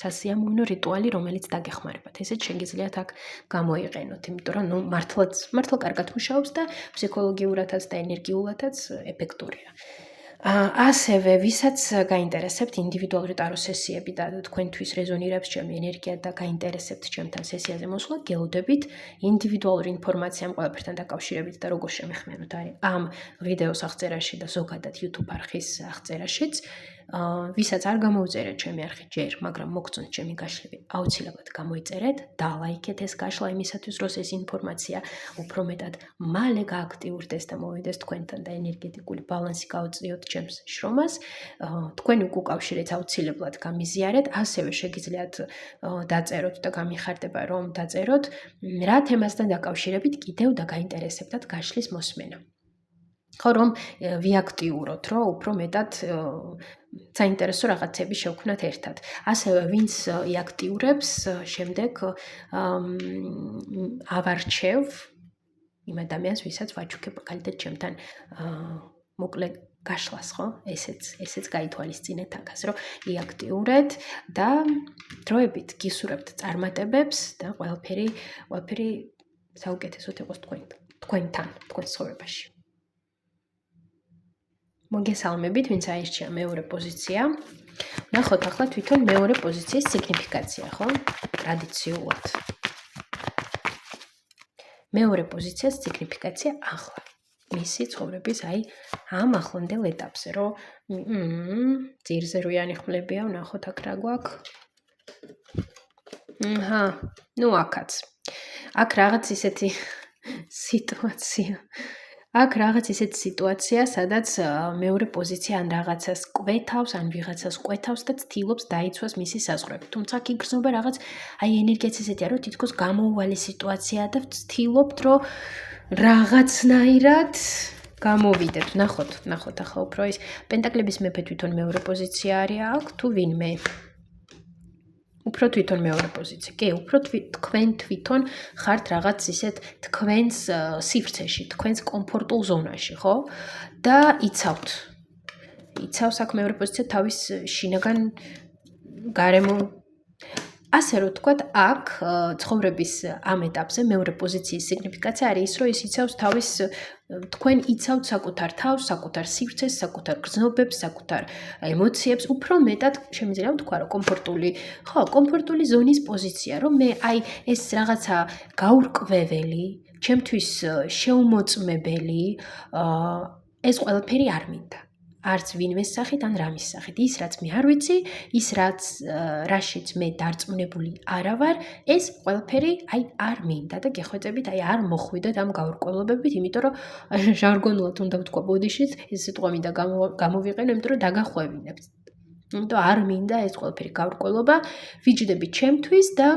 [SPEAKER 1] სასიამოვნო რიტუალი, რომელიც დაგეხმარებათ. ესეც შეგიძლიათ აქ გამოიყენოთ, იმიტომ რომ მართლა კარგად მუშაობს და ფსიქოლოგიურადაც და ენერგიულადაც ეფექტურია. ასევე, ვისაც გაინტერესებთ ინდივიდუალური ტარო სესიები და თქვენთვის რეზონირებს ჩემი ენერგია და გაინტერესებთ ჩემთან სესიაზე მოსვლა, გელოდებით ინდივიდუალური ინფორმაცია ამ ყველაფერთან დაკავშირებით და როგორ შემეხმიანოთ არის ამ ვიდეოს აღწერაში და ზოგადად YouTube არხის აღწერაშიც. ვისაც არ გამოუწერეთ ჩემი არხი ჯერ, მაგრამ მოგწონთ ჩემი გაშლები, აუცილებლად გამოიწერეთ, დალაიქეთ ეს გაშლა იმისათვის, რომ ეს ინფორმაცია უფრო მეტად მალე გააქტიურდეს და მოვიდეს თქვენთან და ენერგეტიკული ბალანსი გაუწიოთ ჩემს შრომას. თქვენი უკავშირეთ აუცილებლად გამიზიარეთ, ასევე შეგიძლიათ დაწეროთ და გამიხარდება, რომ დაწეროთ, რა თემასთან დაკავშირებით კიდევ და გაინტერესებდათ გაშლის მოსმენა. ხო, რომ ვიაქტიუროთ, რომ უფრო მეტად საინტერესო რაღაცები შევქმნათ ერთად. ასევე ვინც იაქტიურებს, შემდეგ ავარჩევ იმ ადამიანს, ვისაც ვაჩუქებ მაგალითად ჩემთან მოკლე გაშლას, ხო? ესეც გაითვალისწინეთ აქ, ასე რომ იაქტიურეთ და დროებით გისურვებთ წარმატებებს და ყველაფერი საუკეთესოდ იყოს თქვენთან, თქვენ ცხოვრებაში. მოგესალმებით, ვინც აირჩია მეორე პოზიცია. ნახოთ ახლა თვითონ მეორე პოზიციის სიგნიფიკაცია, ხო? ტრადიციულად. მეორე პოზიციას სიგნიფიკაცია ახლა. მისი ცხოვრების აი ამ ახლანდელ ეტაპზე, რომ ძირზერვიანი ხმლებია, ვნახოთ აქ რა გვაქვს. ნუ აქაც. აქ რაღაც ისეთი სიტუაცია. აქ რაღაც ისეთი სიტუაცია, სადაც მეორე პოზიცია ან რაღაცას კვეთავს, ან ვიღაცას კვეთავს და ცდილობს დაიცვას მისი საზღვრები. თუმცა აქ იგრძნობა რაღაც აი ენერგიაც ესეთია, რომ თითქოს გამოუვალი სიტუაციაა და ვცდილობთ, რომ რაღაცნაირად გამოვიდეთ. ნახოთ ახლა უფრო ის პენტაკლების მეფე თვითონ მეორე პოზიცია არის აქ თუ ვინმე. უფრო თვითონ მეორე პოზიცია. კი, უფრო თქვენ თვითონ ხართ რაღაც ისეთ თქვენს სივრცეში, თქვენს კომფორტულ ზონაში, ხო? და იცავთ. იცავს აქ მეორე პოზიცია თავის შინაგან გარემო. ასე რომ თქვათ, აქ ცხოვრების ამ ეტაპზე მეორე პოზიციის სიგნიფიკაცია არის ის, რომ ის იცავს თავის თქვენ იცავთ საკუთარ თავს, საკუთარ სივრცეს, საკუთარ გრძნობებს, საკუთარ ემოციებს, უფრო მეტად შემიძლია ვთქვა, რომ კომფორტული ზონის პოზიცია, რომ მე აი ეს რაღაცა გაურკვეველი, ჩემთვის შეუმოწმებელი, ეს ყველაფერი არ მინდა. არც ვინმეს სახით, ან რამის სახით. ის, რაც მე არ ვიცი, ის, რაშიც მე დარწმუნებული არა ვარ, ეს ყველაფერი აი არ მინდა და გეხვეწებით, აი არ მოხვიდეთ ამ გაურკვევლობებით, იმიტომ რომ ჟარგონულად უნდა ვთქვა ბოდიშიც, ეს სიტყვა მინდა გამოვიყენო, იმიტომ რომ დაგახვევინებთ. იმიტომ არ მინდა ეს ყველაფერი გაურკვევლობა, ვიჯდები ჩემთვის და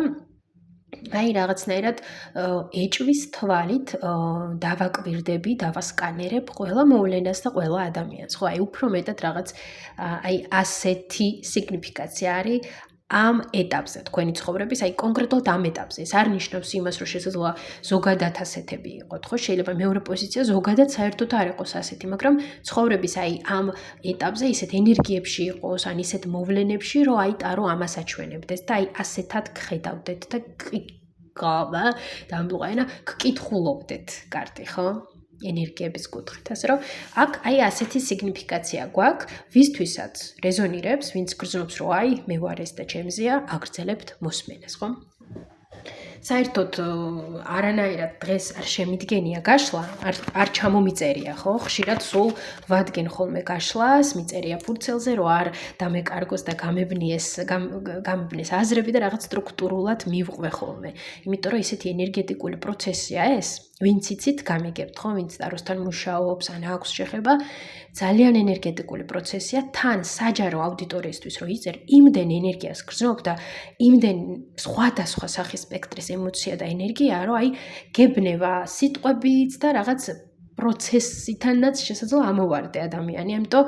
[SPEAKER 1] აი რაღაცნაირად ეჭვის თვალით დავაკვირდები, დავასკანერებ ყველა მოვლენას და ყველა ადამიანს. ხო, აი უფრო მეტად რაღაც აი ასეთი სიგნიფიკაცია არის ამ ეტაპზე თქვენი ცხოვრების, აი კონკრეტულად ამ ეტაპზე. ეს არ ნიშნავს იმას, რომ შესაძლოა ზოგადად ასეთები იყოთ, ხო? შეიძლება მეორე პოზიცია ზოგადად საერთოდ არ იყოს ასეთი, მაგრამ ცხოვრების აი ამ ეტაპზე ისეთ ენერგიებში იყოს, ან ისეთ მოვლენებში, რომ აი ტარო ამას აჩვენებდეს და აი ასეთად გხედავდეთ და გკითხულობდეთ კარტი, ხო? ენერგიების კუთხით, ასე რომ აქ აი ასეთი სიგნიფიკაცია გვაქვს, ვისთვისაც რეზონირებს, ვინც გრძნობს, რომ აი მე ვარ ეს და ჩემზეა, აგრძელებთ მოსმენას, ხო? საერთოდ არანაირად დღეს არ შემიდგენია გაშლა, არ ჩამომიწერია, ხო? ხშირად სულ ვადგენ ხოლმე გაშლას, მიწერია ფურცელზე, რომ არ დამეკარგოს და გამებნეს აზრები და რაღაც სტრუქტურულად მივყვე ხოლმე. იმიტომ რომ ისეთი ენერგეტიკული პროცესია ეს, ვინც იცით გამიგებთ, ხო? ვინც ტაროსთან მუშაობს, ან აქვს შეხება, ძალიან ენერგეტიკული პროცესია, თან საჯარო აუდიტორიისთვის რომ იწერ, იმდენ ენერგიას გრძნობ და იმდენ სხვადასხვა სახის სპექტრის ემოცია და ენერგია, რომ აი გებნება სიტყვებით და რაღაც პროცესითანაც შესაძლოა ამოვარდე ადამიანი, ამიტომ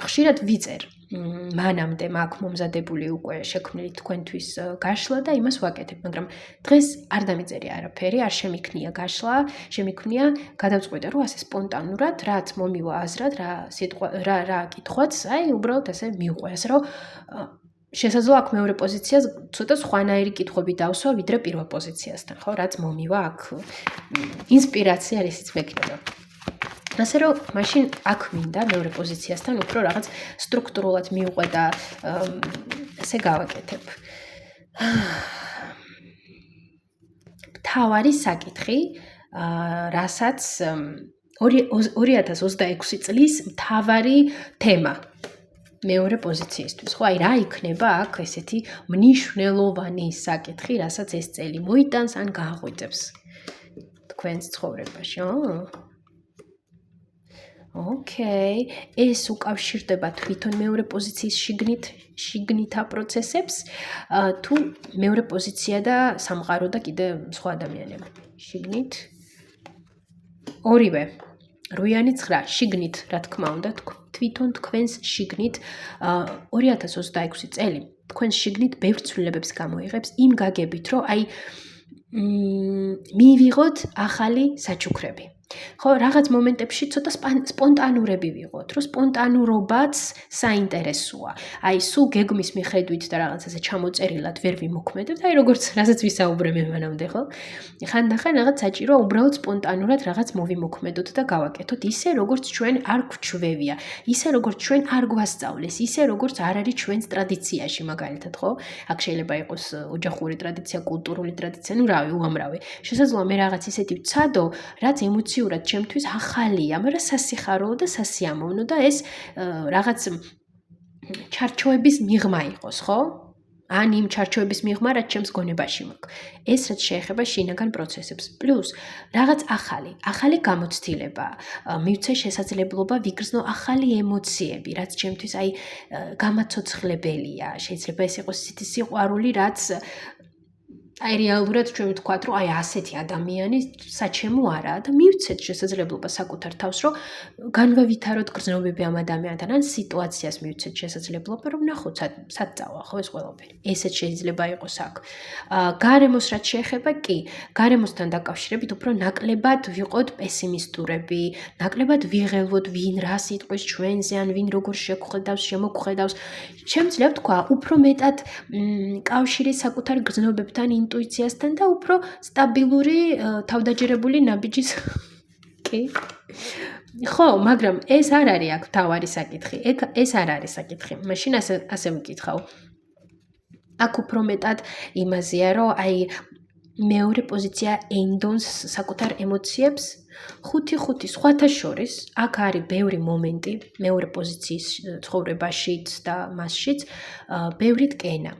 [SPEAKER 1] ხშირად ვიწერ მანამდე მაქვს მომზადებული უკვე შექმნილი თქვენთვის გაშლა და იმას ვაკეთებ, მაგრამ დღეს არ დამიწერია არაფერი, არ შემიქნია გაშლა, შემიქნია გადავწყვიტე, რომ ასე სპონტანურად, რაც მომივა აზრად, რა კითხვაც, აი უბრალოდ ასე მივყვე, ასე რომ შესაძლოა აქ მეორე პოზიციას ცოტა სხვანაირი კითხვები დავსვა, ვიდრე პირველ პოზიციასთან, ხო, რაც მომივა აქ ინსპირაცია ისიც მექნება. ასე რომ მაშინ აქ მინდა მეორე პოზიციასთან უფრო რაღაც სტრუქტურულად მივყვე და ესე გავაკეთებ. მთავარი საკითხი, რასაც 2026 წლის მთავარი თემა მეორე პოზიციისთვის, ხო, აი რა იქნება აქ ესეთი მნიშვნელოვანი საკითხი, რასაც ეს წელი მოიტანს ან გააღვიძებს თქვენს ცხოვრებაში, ოკეი, ეს უკავშირდება თვითონ მეორე პოზიციის შიგნითა პროცესებს, თუ მეორე პოზიცია და სამყარო და კიდე სხვა ადამიანები. შიგნით ორივე 8-9 შიგნით, რა თქმა უნდა, თვითონ თქვენს შიგნით 2026 წელი თქვენს შიგნით ბევრ ცვლილებებს გამოიღებს იმ გაგებით, რომ აი მივიღოთ ახალი საჩუქრები. ხო, რაღაც მომენტებში ცოტა სპონტანურები ვიღოთ, რომ სპონტანურობაც საინტერესოა. აი, სულ გეგმის მიხედვით და რაღაცაზე ჩამოწერილად ვერ ვიმოქმედებთ, აი როგორც რასაც ვისაუბრე მე მანამდე, ხო? ხანდახან რაღაც საჭიროა უბრალოდ სპონტანურად რაღაც მოვიმოქმედოთ და გავაკეთოთ, ისე როგორც ჩვენ არ გვჩვევია, ისე როგორც ჩვენ არ გვასწავლეს, ისე როგორც არ არის ჩვენს ტრადიციაში, მაგალითად, ხო? აქ შეიძლება იყოს ოჯახური ტრადიცია, კულტურული ტრადიცია, ну რავი, უამრავი. შესაძლოა მე რაღაც ისეთი ვცადო, რაც ემოციურად ჩემთვის ახალია, მაგრამ სასიხარულო და სასიამოვნო და ეს რაღაც ჩარჩოების მიღმა იყოს, ხო? ან იმ ჩარჩოების მიღმა, რაც ჩემს გონებაში მაქვს. ეს რაც შეეხება შინაგან პროცესებს. პლუს რაღაც ახალი გამოცდილება, მივცე შესაძლებლობა ვიგრძნო ახალი ემოციები, რაც ჩემთვის აი გამაცოცხლებელია. შეიძლება ეს იყოს ისეთი სიყვარული, რაც აი რეალურად ჩვენ ვთქვათ, რომ აი ასეთი ადამიანი საჩემო არაა და მივცეთ შესაძლებლობა საკუთარ თავს, რომ განვავითაროთ გრძნობები ამ ადამიანთან, ან სიტუაციას მივცეთ შესაძლებლობა, რომ ნახოთ, სად წავა, ხო ეს ყველაფერი. ესეც შეიძლება იყოს აქ. გარემოს რაც შეეხება, კი, გარემოსთან დაკავშირებით უფრო ნაკლებად ვიყოთ პესიმისტურები, ნაკლებად ვიღელვოთ, ვინ რა სიტყვის ჩვენზე, ან ვინ როგორ შეგხვედავს, შემოგხვედავს. შემიძლია ვთქვა, უფრო მეტად კავშირი საკუთარ გრძნობებთან, ინტუიციასთან და უფრო სტაბილური თავდაჯერებული ნაბიჯის კი. ხო, მაგრამ ეს არ არის აქ თავარი საკითხი. ეს არ არის საკითხი. მაშინ ასე ვკითხავ. აქ უფრო მეტად იმაზეა, რომ აი მეორე პოზიცია ენდონს საკუთარ ემოციებს 5-5 სხვათა შორის აქ არის ბევრი მომენტი მეორე პოზიციის ცხოვრებაშიც და მასშიც ბევრი ტკენა.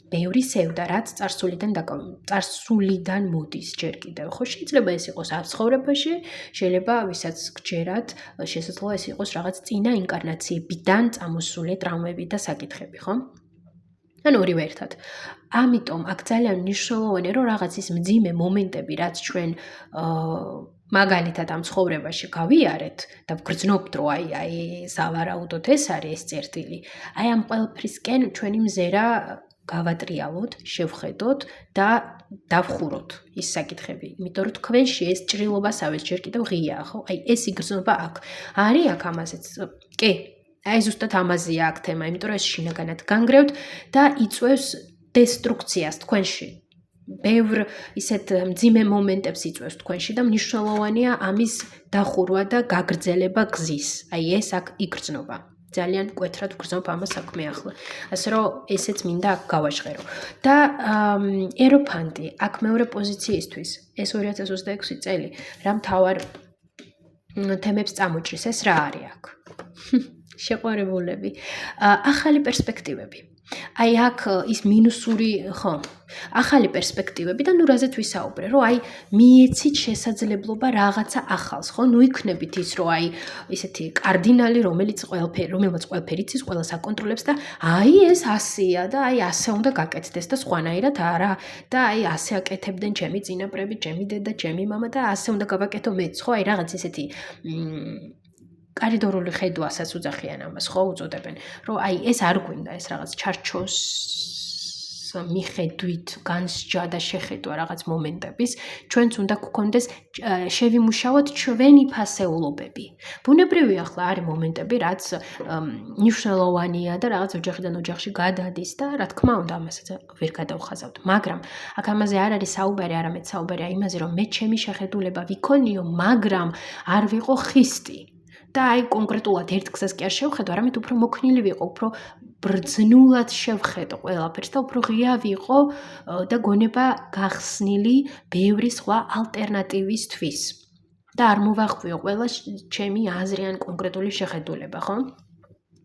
[SPEAKER 1] ბევრი სევდა, რაც წარსულიდან მოდის ჯერ კიდევ. ხო, შეიძლება ეს იყოს ამ ცხოვრებაში, შეიძლება ვისაც გჯერათ, შესაძლოა ეს იყოს რაღაც წინა ინკარნაციებიდან წამოსული ტრაუმები და საკითხები, ხო? ან ორივე ერთად. ამიტომ აქ ძალიან მნიშვნელოვანია, რომ რაღაც ის მძიმე მომენტები, რაც ჩვენ მაგალითად ამ ცხოვრებაში გავიარეთ და ვგრძნობთ, რომ აი სავარაუდოდ ეს არის ეს წერტილი. აი ამ ყველაფრისკენ ჩვენი მზერა გავატრიალოთ, შევხედოთ და დავხუროთ ის საკითხები. იმიტომ რომ თქვენში ეს ჭრილობასავე ჯერ კიდევ ღიაა, ხო? აი ეს იგრძნობა აქ. არის აქ ამაზეც. კი. აი ზუსტად ამაზეა აქ თემა, იმიტომ რომ ეს შინაგანად განგრევთ და იწვევს დესტრუქციას თქვენში. ბევრ ისეთ მძიმე მომენტებს იწვევს თქვენში და მნიშვნელოვანია ამის დახურვა და გაგრძელება გზის. აი ეს აქ იგრძნობა. ძალიან მკვეთრად ვგრძნობ ამას საქმე ახლა. ასე რომ ესეც მინდა აქ გავაჟღერო. და ეროფანტი აქ მეორე პოზიციისთვის ეს 2026 წელი რა მთავარ თემებს წამოჭრის, ეს რა არის აქ? შეყვარებულები, ახალი პერსპექტივები. აი აქ ის მინუსური, ხო, ახალი პერსპექტივები და ნუ რაზეც ვისაუბრე, რომ აი მიეცით შესაძლებლობა რაღაცა ახალს, ხო? ნუ იქნებით ის, რომ აი ისეთი კარდინალი, რომელმაც ყველაფერი იცის, ყველას აკონტროლებს და აი ეს ასეა და აი ასე უნდა გაკეთდეს და სხვანაირად არა და აი ასე აკეთებდნენ ჩემი წინაპრები, ჩემი დედა, ჩემი მამა და ასე უნდა გავაკეთო მეც, ხო? აი რაღაც ისეთი კარიდორული ხედვასაც უძახიან ამას, ხო, უწოდებენ, რომ აი ეს არ გვინდა, ეს რაღაც ჩარჩოს მიხედვით განსჯა და შეხედვა რაღაც მომენტების, ჩვენც უნდა გქონდეს შევიმუშაოთ ჩვენი ფასეულობები. ბუნებრივია ახლა არის მომენტები, რაც მნიშვნელოვანია და რაღაც ოჯახიდან ოჯახში გადადის და რა თქმა უნდა ამასაც ვერ გადავხაზავთ, მაგრამ აქ ამაზე არ არის საუბარი, არამედ საუბარია იმაზე, რომ მე ჩემი შეხედულება ვიქონიო, მაგრამ არ ვიყო ხისტი. და აი კონკრეტულად ერთ გზას კი არ შევხედო, არამედ უფრო მოქნილი ვიყო, უფრო ბრძნულად შევხედო ყველაფერს და უფრო ღია ვიყო და გონება გახსნილი ბევრი სხვა ალტერნატივისთვის. და არ მოვახვიო ყველა ჩემი აზრი ან კონკრეტული შეხედულება, ხო?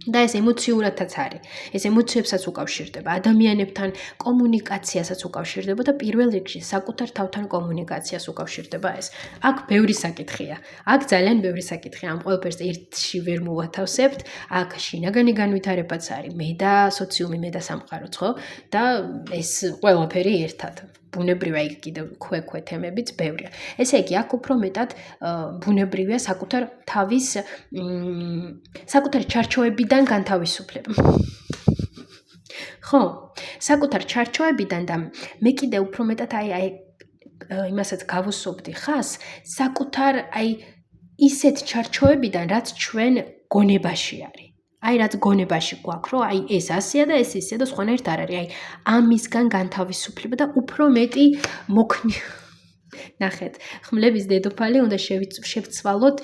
[SPEAKER 1] და ეს ემოციურადაც არის. ეს ემოციებსაც უკავშირდება, ადამიანებთან კომუნიკაციასაც უკავშირდება და პირველ რიგში საკუთარ თავთან კომუნიკაციას უკავშირდება ეს. აქ ბევრი საკითხია. აქ ძალიან ბევრი საკითხია. ამ ყველაფერს ერთში ვერ მოვათავსებთ. აქ შინაგანი განვითარებაც არის, მე და სოციუმი, მე და სამყაროც, ხო? და ეს ყველაფერი ერთად. ბუნებრივია იქ კიდევ ქვე თემებიც ბევრია. ესე იგი, აქ უფრო მეტად ბუნებრივია საკუთარ თავის საკუთარი ჩარჩოებიდან განთავისუფლება. ხო, საკუთარ ჩარჩოებიდან და მე კიდევ უფრო მეტად აი იმასაც გავუსვობდი ხას, საკუთარ აი ისეთ ჩარჩოებიდან, რაც ჩვენ გონებაში არის. აი რაც გონებაში გვაქვს, რომ აი ეს ასეა და ეს ისეა და სხვანაირად არ არის. აი ამისგან განთავისუფლება და უფრო მეტი ნახეთ, ხმლების დედოფალი უნდა შევცვალოთ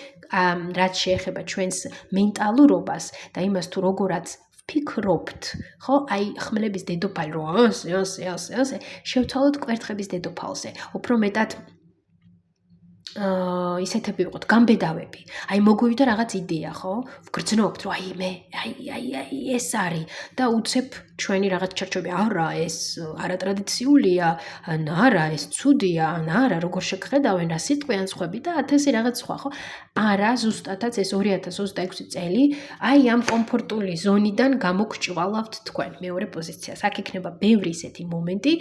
[SPEAKER 1] რაც შეეხება ჩვენს მენტალურობას და იმას თუ როგორაც ვფიქრობთ, ხო? აი ხმლების დედოფალი რო ასე შევცვალოთ კვერთხების დედოფალზე. უფრო მეტად ისეთები ვიყოთ, გამბედავები. აი მოგვივიდა რაღაც იდეა, ხო? ვგრძნობთ, რომ აი მე, აი ეს არის და უცებ ჩვენი რაღაც ჩარჩოები, არა, ეს არატრადიციულია, ან არა, ეს ცუდია, ან არა, როგორ შეგხედავენ რა სიტყვიან სხვები და 1000 რაღაც სხვა, ხო? არა, ზუსტადაც ეს 2026 წელი, აი ამ კომფორტული ზონიდან გამოგჭვალავთ თქვენ მეორე პოზიციას. აქ იქნება ბევრი ისეთი მომენტი,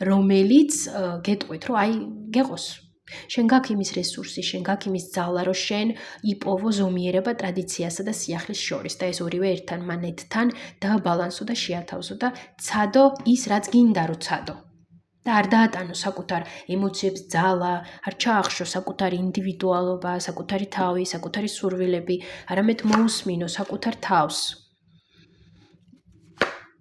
[SPEAKER 1] რომელიც გეტყვით, რომ აი გეყოს შენ გაქვს იმის რესურსი, შენ გაქვს იმის ძალა, რომ შენ იპოვო ზომიერება ტრადიციასა და სიახლის შორის და ეს ორივე ერთმანეთთან დააბალანსო და შეათავსო და ცადო ის, რაც გინდა რომ ცადო. და არ დაატანო საკუთარ ემოციებს ძალა, არ ჩაახშო საკუთარი ინდივიდუალობა, საკუთარი თავი, საკუთარი სურვილები, არამედ მოусმინო საკუთარ თავს.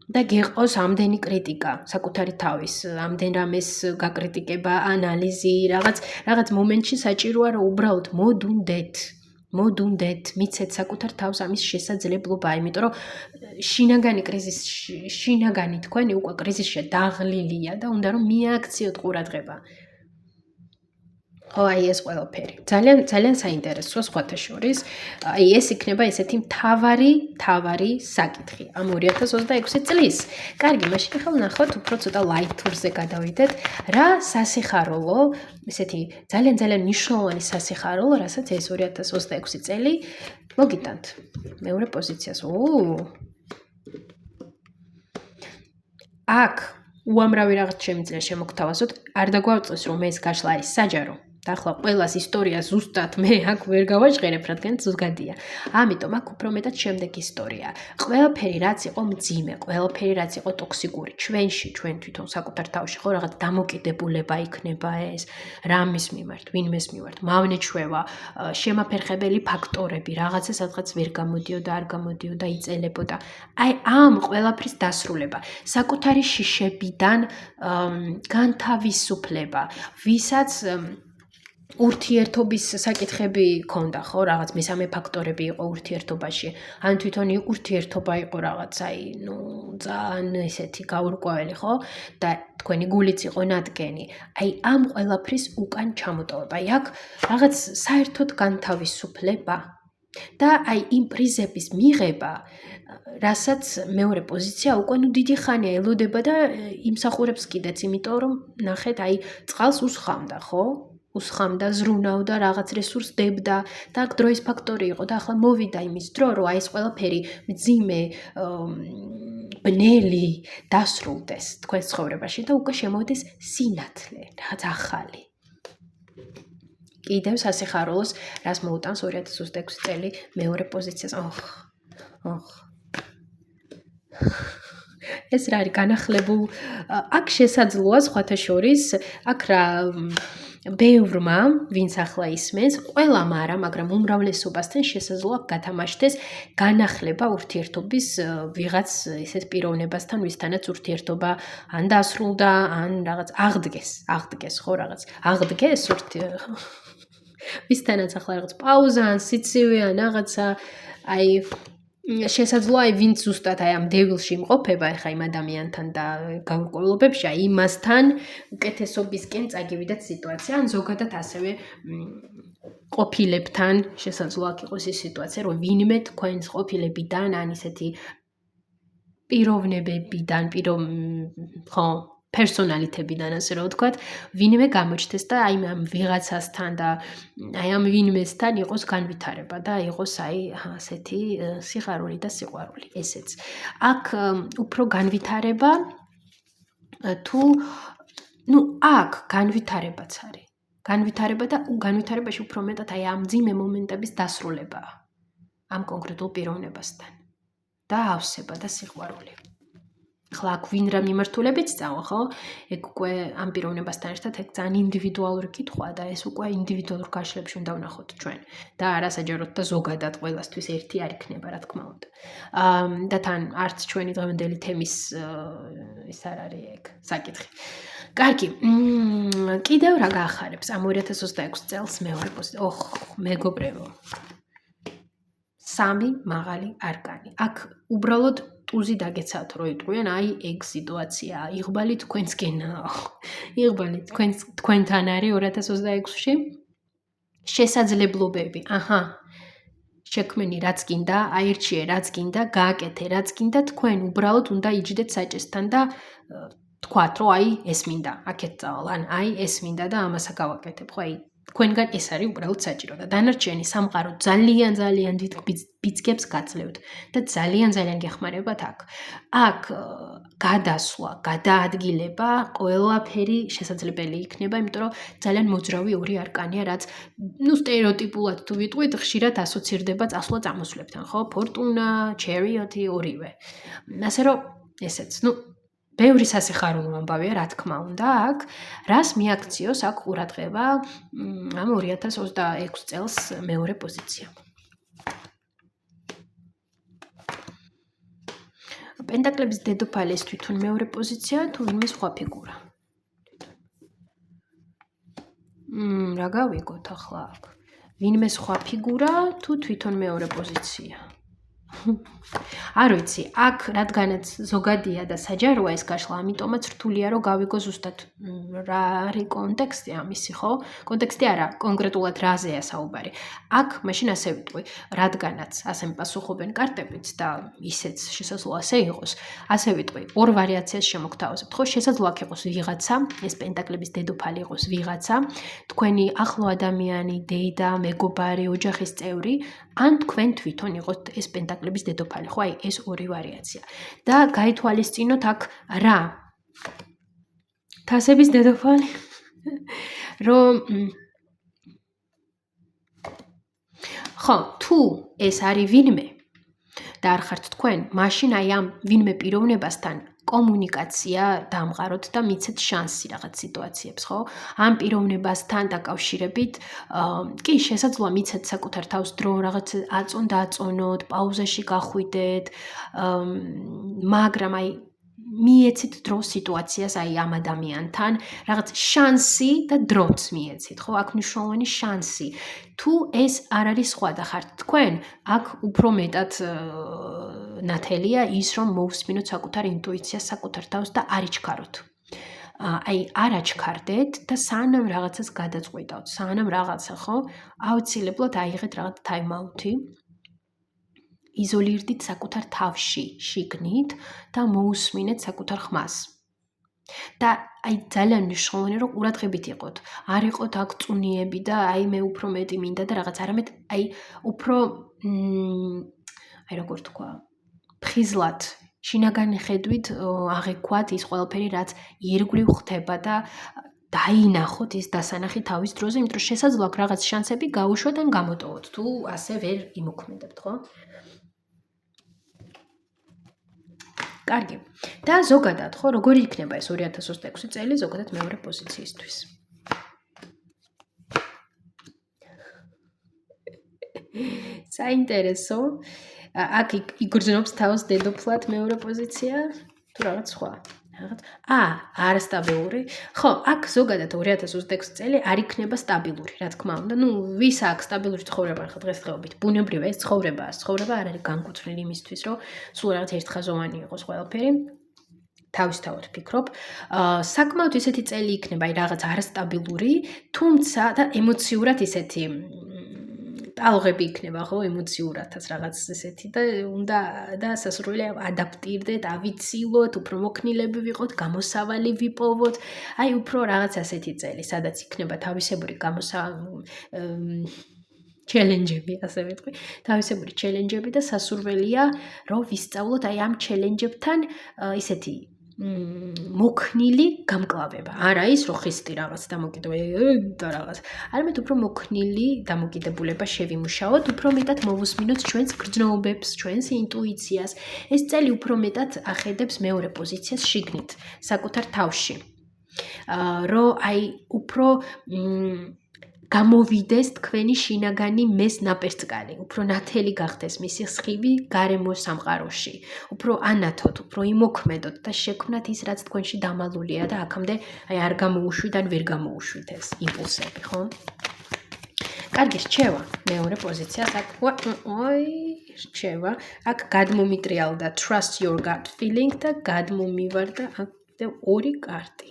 [SPEAKER 1] და გეყოს ამდენი კრიტიკა საკუთარი თავის, ამდენ რამეს გაკრიტიკება, ანალიზი, რაღაც მომენტში საჭიროა რომ უბრალოდ მოდუნდეთ, მიცეთ საკუთარ თავს ამის შესაძლებლობა, იმიტომ რომ შინაგანი თქვენი უკვე კრიზისში დაღლილია და უნდა რომ მიაქციოთ ყურადღება. აი ეს ყველაფერი. ძალიან საინტერესოა სხვათა შორის. აი ეს იქნება ესეთი მთავარი საკითხი ამ 2026 წლის. კარგი, მაშინ ახლა ვნახოთ უფრო ცოტა light tour-ზე გადავიდეთ. რა სასიხარულო, ესეთი ძალიან მნიშვნელოვანი სასიხარულო, რასაც ეს 2026 წელი მოგიტანთ. მეორე პოზიციას. აქ უამრავი რაღაც შემიძლია შემოგთავაზოთ. არ დაგვაუწყეს რომ ეს გაშლა არის საჯარო. და ახლა ყველას ისტორია ზუსტად მე აქ ვერ გავაჟღერებ, რადგან ზოგადია. ამიტომ აქ უფრო მეტად შემდეგი ისტორია. ყველაფერი რაც იყო მძიმე, ყველაფერი რაც იყო ტოქსიკური, ჩვენში, ჩვენ თვითონ საკუთარ თავში ხო რაღაც დამოკიდებულება იქნება ეს, რამის მიმართ, ვინმეს მიმართ, მავნეჩვევა, შემაფერხებელი ფაქტორები, რაღაცა სადღაც ვერ გამოდიოდა, არ გამოდიოდა, იწელებოდა. აი ამ ყველაფრის დასრულება, საკუთარი შიშებიდან განთავისუფლება, ვისაც ურთიერთობის საკითხები ქონდა, ხო, რაღაც მესამე ფაქტორები იყო ურთიერთობაში. ან თვითონ ურთიერთობა იყო რაღაც, აი, ძალიან ესეთი გაურკვეველი, ხო? და თქვენი გულიც იყო ნადგენი. აი, ამ ყველაფრის უკან ჩამოტოვება. აი, აქ რაღაც საერთოდ განთავისუფლება და აი იმ პრიზების მიღება, რასაც მეორე პოზიცია უკვე დიდი ხანია ელოდება და იმსახურებს კიდეც, იმიტომ რომ ნახეთ, აი, წყალს უსხამდა, ხო? უსხამდა, ზრუნავდა, რაღაც რესურს დებდა და აქ დროის ფაქტორი იყო და ახლა მოვიდა იმის დრო, რომ აი ეს ყველაფერი მძიმე, ბნელი დასრულდეს თქვენს ცხოვრებაში და უკვე შემოვიდეს სინათლე, რაღაც ახალი. კიდევ სასიხარულოს, რას მოუტანს 2026 წელი მეორე პოზიციას. ეს რა არის განახლებულ, აქ შესაძლოა სხვათა შორის, აქ რა ბევრმა, ვინც ახლა ისმენს, ყველამ არა, მაგრამ უმრავლესობასთან შესაძლოა გათამაშდეს განახლება ურთიერთობის ვიღაც ესეთ პიროვნებასთან, ვისთანაც ურთიერთობა ან დასრულდა, ან რაღაც აღდგეს, ხო რაღაც. აღდგეს ვისთანაც ახლა რაღაც პაუზა, ან სიცივე, ან რაღაცა, აი შესაძლოა აი ვინც ზუსტად აი ამ დებილში იმყოფება ახლა იმ ადამიანთან და გაურკვევლობებში, აი იმასთან უკეთესობისკენ წაგივიდათ სიტუაცია, ან ზოგადად ასევე ყოფილებთან შესაძლოა აქ იყოს ეს სიტუაცია, რომ ვინმე თქვენს ყოფილებიდან, ან ისეთი პიროვნებებიდან, ხო, პერსონალიტებიდან, ასე რომ ვთქვათ, ვინმე გამოჩნდეს და აი ამ ვიღაცასთან და აი ამ ვინმესთან იყოს განვითარება და იყოს აი ასეთი სიხარული და სიყვარული, ესეც. აქ უფრო განვითარება თუ აქ განვითარებაც არის. განვითარება და განვითარებაში უფრო მეტად აი ამ მძიმე მომენტების დასრულებაა. ამ კონკრეტულ პიროვნებასთან. და ავსება და სიყვარული. ახლა აქ ვინ რა მიმართულებით წავა, ხო? ეგ უკვე ამ პიროვნებასთან ერთად ეგ ძალიან ინდივიდუალური კითხვაა და ეს უკვე ინდივიდუალურ გაშლებში უნდა ვნახოთ ჩვენ. და არასაჯაროდ და ზოგადად ყველასთვის ერთი არ იქნება, რა თქმა უნდა. და თან არც ჩვენი დღევანდელი თემის ის არ არის ეგ საკითხი. კარგი, კიდევ რა გაახარებს ამ 2026 წელს მეორე პოზიცია? მეგობრებო. 3 მაღალი არკანი. აქ უბრალოდ ტუზი დაგეცავთ, რომ იტყვიან, აი ეგ სიტუაცია, იღბალი თქვენსკენაა. იღბალი თქვენთან არის 2026-ში. შესაძლებლობები. შექმენი რაც გინდა, აირჩიე რაც გინდა, გააკეთე რაც გინდა, თქვენ უბრალოდ უნდა იჯდეთ საჭესთან და თქვათ, რომ აი ეს მინდა, აქეთ წავალ, ან აი ეს მინდა და ამასა გავაკეთებ, ხო, აი თქვენგან ეს არის უბრალოდ საჭირო და დანარჩენი სამყარო ძალიან დიდ ბიძგებს გაძლევთ და ძალიან გეხმარებათ აქ. აქ გადასვლა, გადაადგილება, ყველაფერი შესაძლებელი იქნება, იმიტომ რომ ძალიან მოძრავი ორი არკანია, რაც სტერეოტიპულად თუ ვიტყვით, ხშირად ასოცირდება წასვლა-წამოსვლებთან, ხო? ფორტუნა, ჩერიოტი, ორივე. ასე რომ ესეც, ბევრი სასიხარულო ამბავია, რა თქმა უნდა, აქ რას მიაქციოს აქ ყურადღება ამ 2026 წელს მეორე პოზიცია. პენტაკლების დედოფალი ეს თვითონ მეორე პოზიცია თუ ვინმე სხვა ფიგურა? რა გავიგოთ ახლა აქ? ვინმე სხვა ფიგურა თუ თვითონ მეორე პოზიცია? არ ვიცი, აქ რადგანაც ზოგადია და საჯაროა ეს გაშლა, ამიტომაც რთულია რომ გავიგო ზუსტად რა არის კონტექსტი ამისი, ხო? კონტექსტი არა, კონკრეტულად რაზეა საუბარი. აქ მაშინ ასე ვიტყვი, რადგანაც ასე მიპასუხობენ კარტებიც და ისეც შესაძლოა ასე იყოს, ასე ვიტყვი, ორ ვარიაციას შემოგთავაზებთ, ხო? შესაძლოა აქ იყოს ვიღაცა, ეს პენტაკლების დედოფალი იყოს ვიღაცა, თქვენი ახლო ადამიანი, დეიდა, მეგობარი, ოჯახის წევრი, ან თქვენ თვითონ იყოთ ეს პენტაკლების დედოფალი, ხო? აი ეს ორი ვარიაცია. და გაითვალისწინოთ აქ რა? თასების დედოფალი? რომ ხო, თუ ეს არის ვინმე და არ ხართ თქვენ, მაშინ აი ამ ვინმე პიროვნებასთან კომუნიკაცია დამყაროთ და მიცეთ შანსი რაღაც სიტუაციებს, ხო? ამ პიროვნებასთან დაკავშირებით, კი, შესაძლოა მიცეთ საკუთარ თავს დრო, რაღაც აწონოთ, პაუზაში გახვიდეთ, მაგრამ აი მიეცით დრო სიტუაციას აი ამ ადამიანთან, რაღაც შანსი და დროც მიეცით, ხო? აქ მნიშვნელოვანი შანსი. თუ ეს არ არის სხვა და ხართ თქვენ, აქ უფრო მეტად ნათელია ის, რომ მოვსმინოთ საკუთარ ინტუიციას, საკუთარ თავს და არ იჩქაროთ. აი არ აჩქარდეთ და სანამ რაღაცას გადაწყვეტავთ, სანამ რაღაცა, ხო? აუცილებლად აიღეთ რაღაც time-out-ი. იზოლირდით საკუთარ თავში, შიგნით და მოусმინეთ საკუთარ ხმას. და აი ძალიან მნიშვნელოვანია რომ ყურადღებით იყოთ. არ იყოთ აქ წუნიები და აი მე უფრო მეტი მინდა და რაღაც არამედ აი უფრო აი როგორ თქვა, ფხიზლად, შინაგანი ხედვით აღიქვათ ის ყველაფერი, რაც ირგვლივ ხდება და დაინახოთ ის დასანახი თავის დროზე, იმიტომ რომ შესაძლოა რაღაც შანსები გაუშვათ ან გამოტოვოთ, თუ ასე ვერ იმოქმედებთ, ხო? კარგი. და ზოგადად, ხო, როგორი იქნება ეს 2026 წელი ზოგადად მეორე პოზიციისთვის? საინტერესო. აქ იგრძნობს თავს დედოფლად მეორე პოზიცია, თუ რაღაც სხვა. რაღაც არასტაბილური. ხო, აქ ზოგადად 2026 წელი არ იქნება სტაბილური, რა თქმა უნდა. ვის აქვს სტაბილური ცხოვრება ახლა დღესდღეობით? ბუნებრივია ეს ცხოვრებაა. ცხოვრება არ არის განკუთვნილი იმისთვის, რომ სულ რაღაც ერთხაზოვანი იყოს ყველაფერი. თავისთავად ვფიქრობ. საკმაოდ ისეთი წელი იქნება, აი რაღაც არასტაბილური, თუმცა და ემოციურად ისეთი ტალღები იქნება, ხო, ემოციურადაც რაღაც ესეთი და უნდა და სასურველია ადაპტირდეთ, ავიცილოთ, უფრო მოქნილები ვიყოთ, გამოსავალი ვიპოვოთ. აი უფრო რაღაც ასეთი წელი, სადაც იქნება თავისებური ჩელენჯები, ასე ვიტყვი. თავისებური ჩელენჯები და სასურველია, რომ ვისწავლოთ აი ამ ჩელენჯებთან ისეთი მოქნილი გამკლავება. არა ის, რომ ხისტი რაღაც და რაღაც. არამედ უფრო მოქნილი დამოკიდებულება შევიმუშაოთ, უფრო მეტად მოვუსმინოთ ჩვენს გრძნობებს, ჩვენს ინტუიციას. ეს წელი უფრო მეტად ახედებს მეორე პოზიციას შიგნით, საკუთარ თავში. რომ აი უფრო გამოვიდეს თქვენი შინაგანი მეს ნაპერწკალი, უფრო ნათელი გახდეს მისი სხივი გარემო სამყაროში, უფრო ანათოთ, უფრო იმოქმედოთ და შექმნათ ის, რაც თქვენში დამალულია და აქამდე აი არ გამოუშვით ან ვერ გამოუშვით ეს იმპულსები, ხო? კარგი, რჩევა მეორე პოზიციას აქ რჩევა, აქ გადმომიტრიალდა trust your gut feeling და გადმომივარდა აქ ორი კარტი.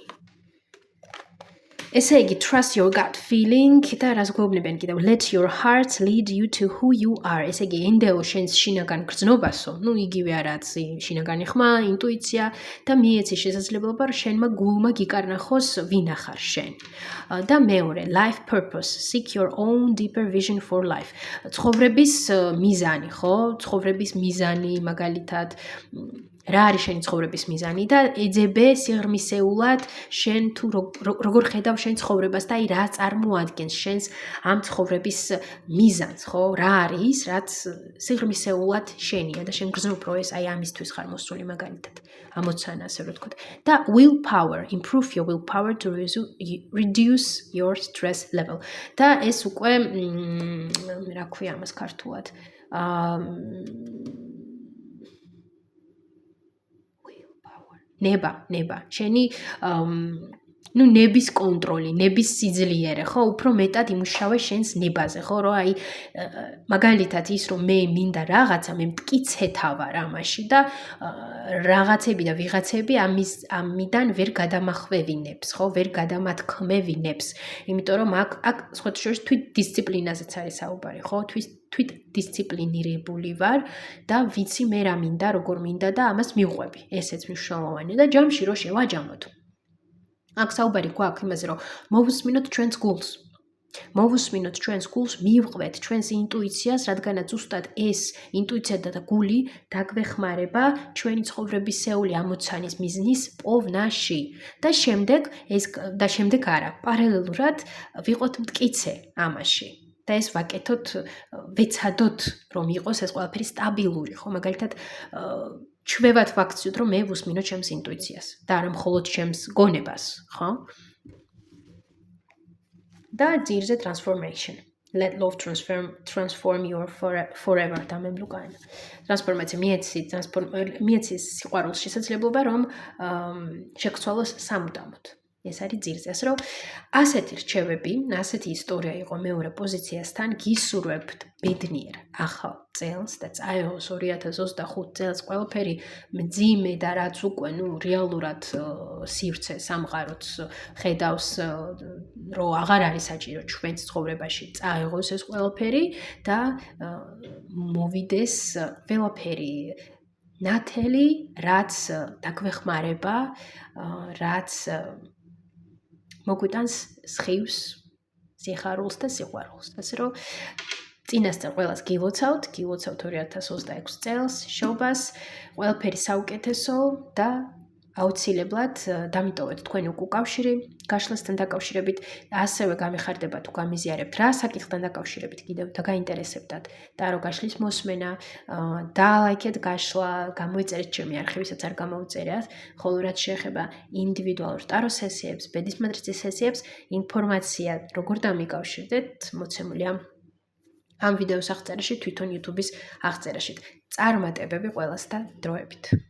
[SPEAKER 1] ესე იგი, trust your gut feeling და რას გვეუბნებიან კიდევ, let your heart lead you to who you are. ესე იგი, ენდეო შენს შინაგან გრძნობასო, იგივე არაც შინაგანი ხმა, ინტუიცია და მიეცი შესაძლებლობა, რომ შენმა გულმა გიკარნახოს ვინ ახარ შენ. და მეორე, life purpose, seek your own deeper vision for life. ცხოვრების მიზანი, ხო? ცხოვრების მიზანი, მაგალითად, რა არის შენი ცხოვრების მიზანი და ეძებე სიღრმისეულად შენ თუ როგორ ხედავ შენ ცხოვრებას და აი რა წარმოადგენს შენს ამ ცხოვრების მიზანს, ხო? რა არის, რაც სიღრმისეულად შენია და შენ გრძნობ რომ ეს აი ამისთვის ხარ მოსული მაგალითად. ამოცანა ასე რომ ვთქვათ. და willpower, improve your willpower to reduce your stress level. და ეს უკვე რა ქვია ამას ქართულად? ნება, შენი ნების კონტროლი, ნების სიძლიერე, ხო, უფრო მეტად იმუშავე შენს ნებაზე, ხო, რომ აი მაგალითად ის, რომ მე მინდა რაღაცა, მე მტკიცეთა ვარ ამაში და რაღაცები და ვიღაცები ამიდან ვერ გადამახვევინებს, ხო, ვერ გადამათქმევინებს, იმიტომ რომ აქ სხვათა შორის თვით დისციპლინაზეც არის საუბარი, ხო, თვით დისციპლინირებული ვარ და ვიცი მე რა მინდა, როგორ მინდა და ამას მივყვები. ესეც მნიშვნელოვანია და ჯამში რო შევაჯამოთ. აქ საუბარი გვაქვს იმაზე, რომ მოვუსმინოთ ჩვენს გულს. მოვუსმინოთ ჩვენს გულს, მივყვეთ ჩვენს ინტუიციას, რადგანაც ზუსტად ეს ინტუიცია და გული დაგვეხმარება ჩვენი ცხოვრებისეული ამოცანის მიზნის პოვნაში. და შემდეგ არა, პარალელურად ვიყოთ მტკიცე ამაში. და ეს ვაკეთოთ, ვეცადოთ, რომ იყოს ეს ყველაფერი სტაბილური, ხო? მაგალითად, ჩვევათ ვაქციოთ, რომ მე ვუსმინო ჩემს ინტუიციას და არა მხოლოდ ჩემს გონებას, ხო? და ძირზე transformation. Let love transform your forever დამემლუკანა. ტრანსფორმაცია მიეცის სიყვარულს შესაძლებლობა, რომ შეგცვალოს სამუდამოდ. ეს არის ძირზე, ასე რომ ასეთი რჩევები, ასეთი ისტორია იყო მეორე პოზიციასთან, გისურვებთ ბედნიერ ახალ წელს და წაეღოს 2025 წელს ყველაფერი მძიმე და რაც უკვე რეალურად სივრცე სამყაროც ხედავს, რომ აღარ არის საჭირო ჩვენს ცხოვრებაში წაეღოს ეს ყველაფერი და მოვიდეს ყველაფერი ნათელი, რაც დაგვეხმარება, რაც მოგვიტანს სხივს, სიხარულს და სიყვარულს. ასე რომ წინასწარ ყველას გილოცავთ 2026 წელს, შობას, ყველაფერი საუკეთესო და აუცილებლად დამიტოვეთ თქვენი უკავშირი გაშლასთან დაკავშირებით, ასევე გამიხარდება თუ გამიზიარებთ რა საკითხთან დაკავშირებით კიდევ და გაინტერესებდათ ტარო გაშლის მოსმენა, დალაიქეთ გაშლა, გამოიწერეთ ჩემი არხივი, ვისაც არ გამოუწერეთ, ხოლო რაც შეეხება ინდივიდუალურ ტარო სესიებს, ბედის მატრიცის სესიებს, ინფორმაცია როგორ დამიკავშირდეთ, მოცემულია ამ ვიდეოს აღწერაში, თვითონ YouTube-ის აღწერაში. წარმატებები ყველას და დროებით.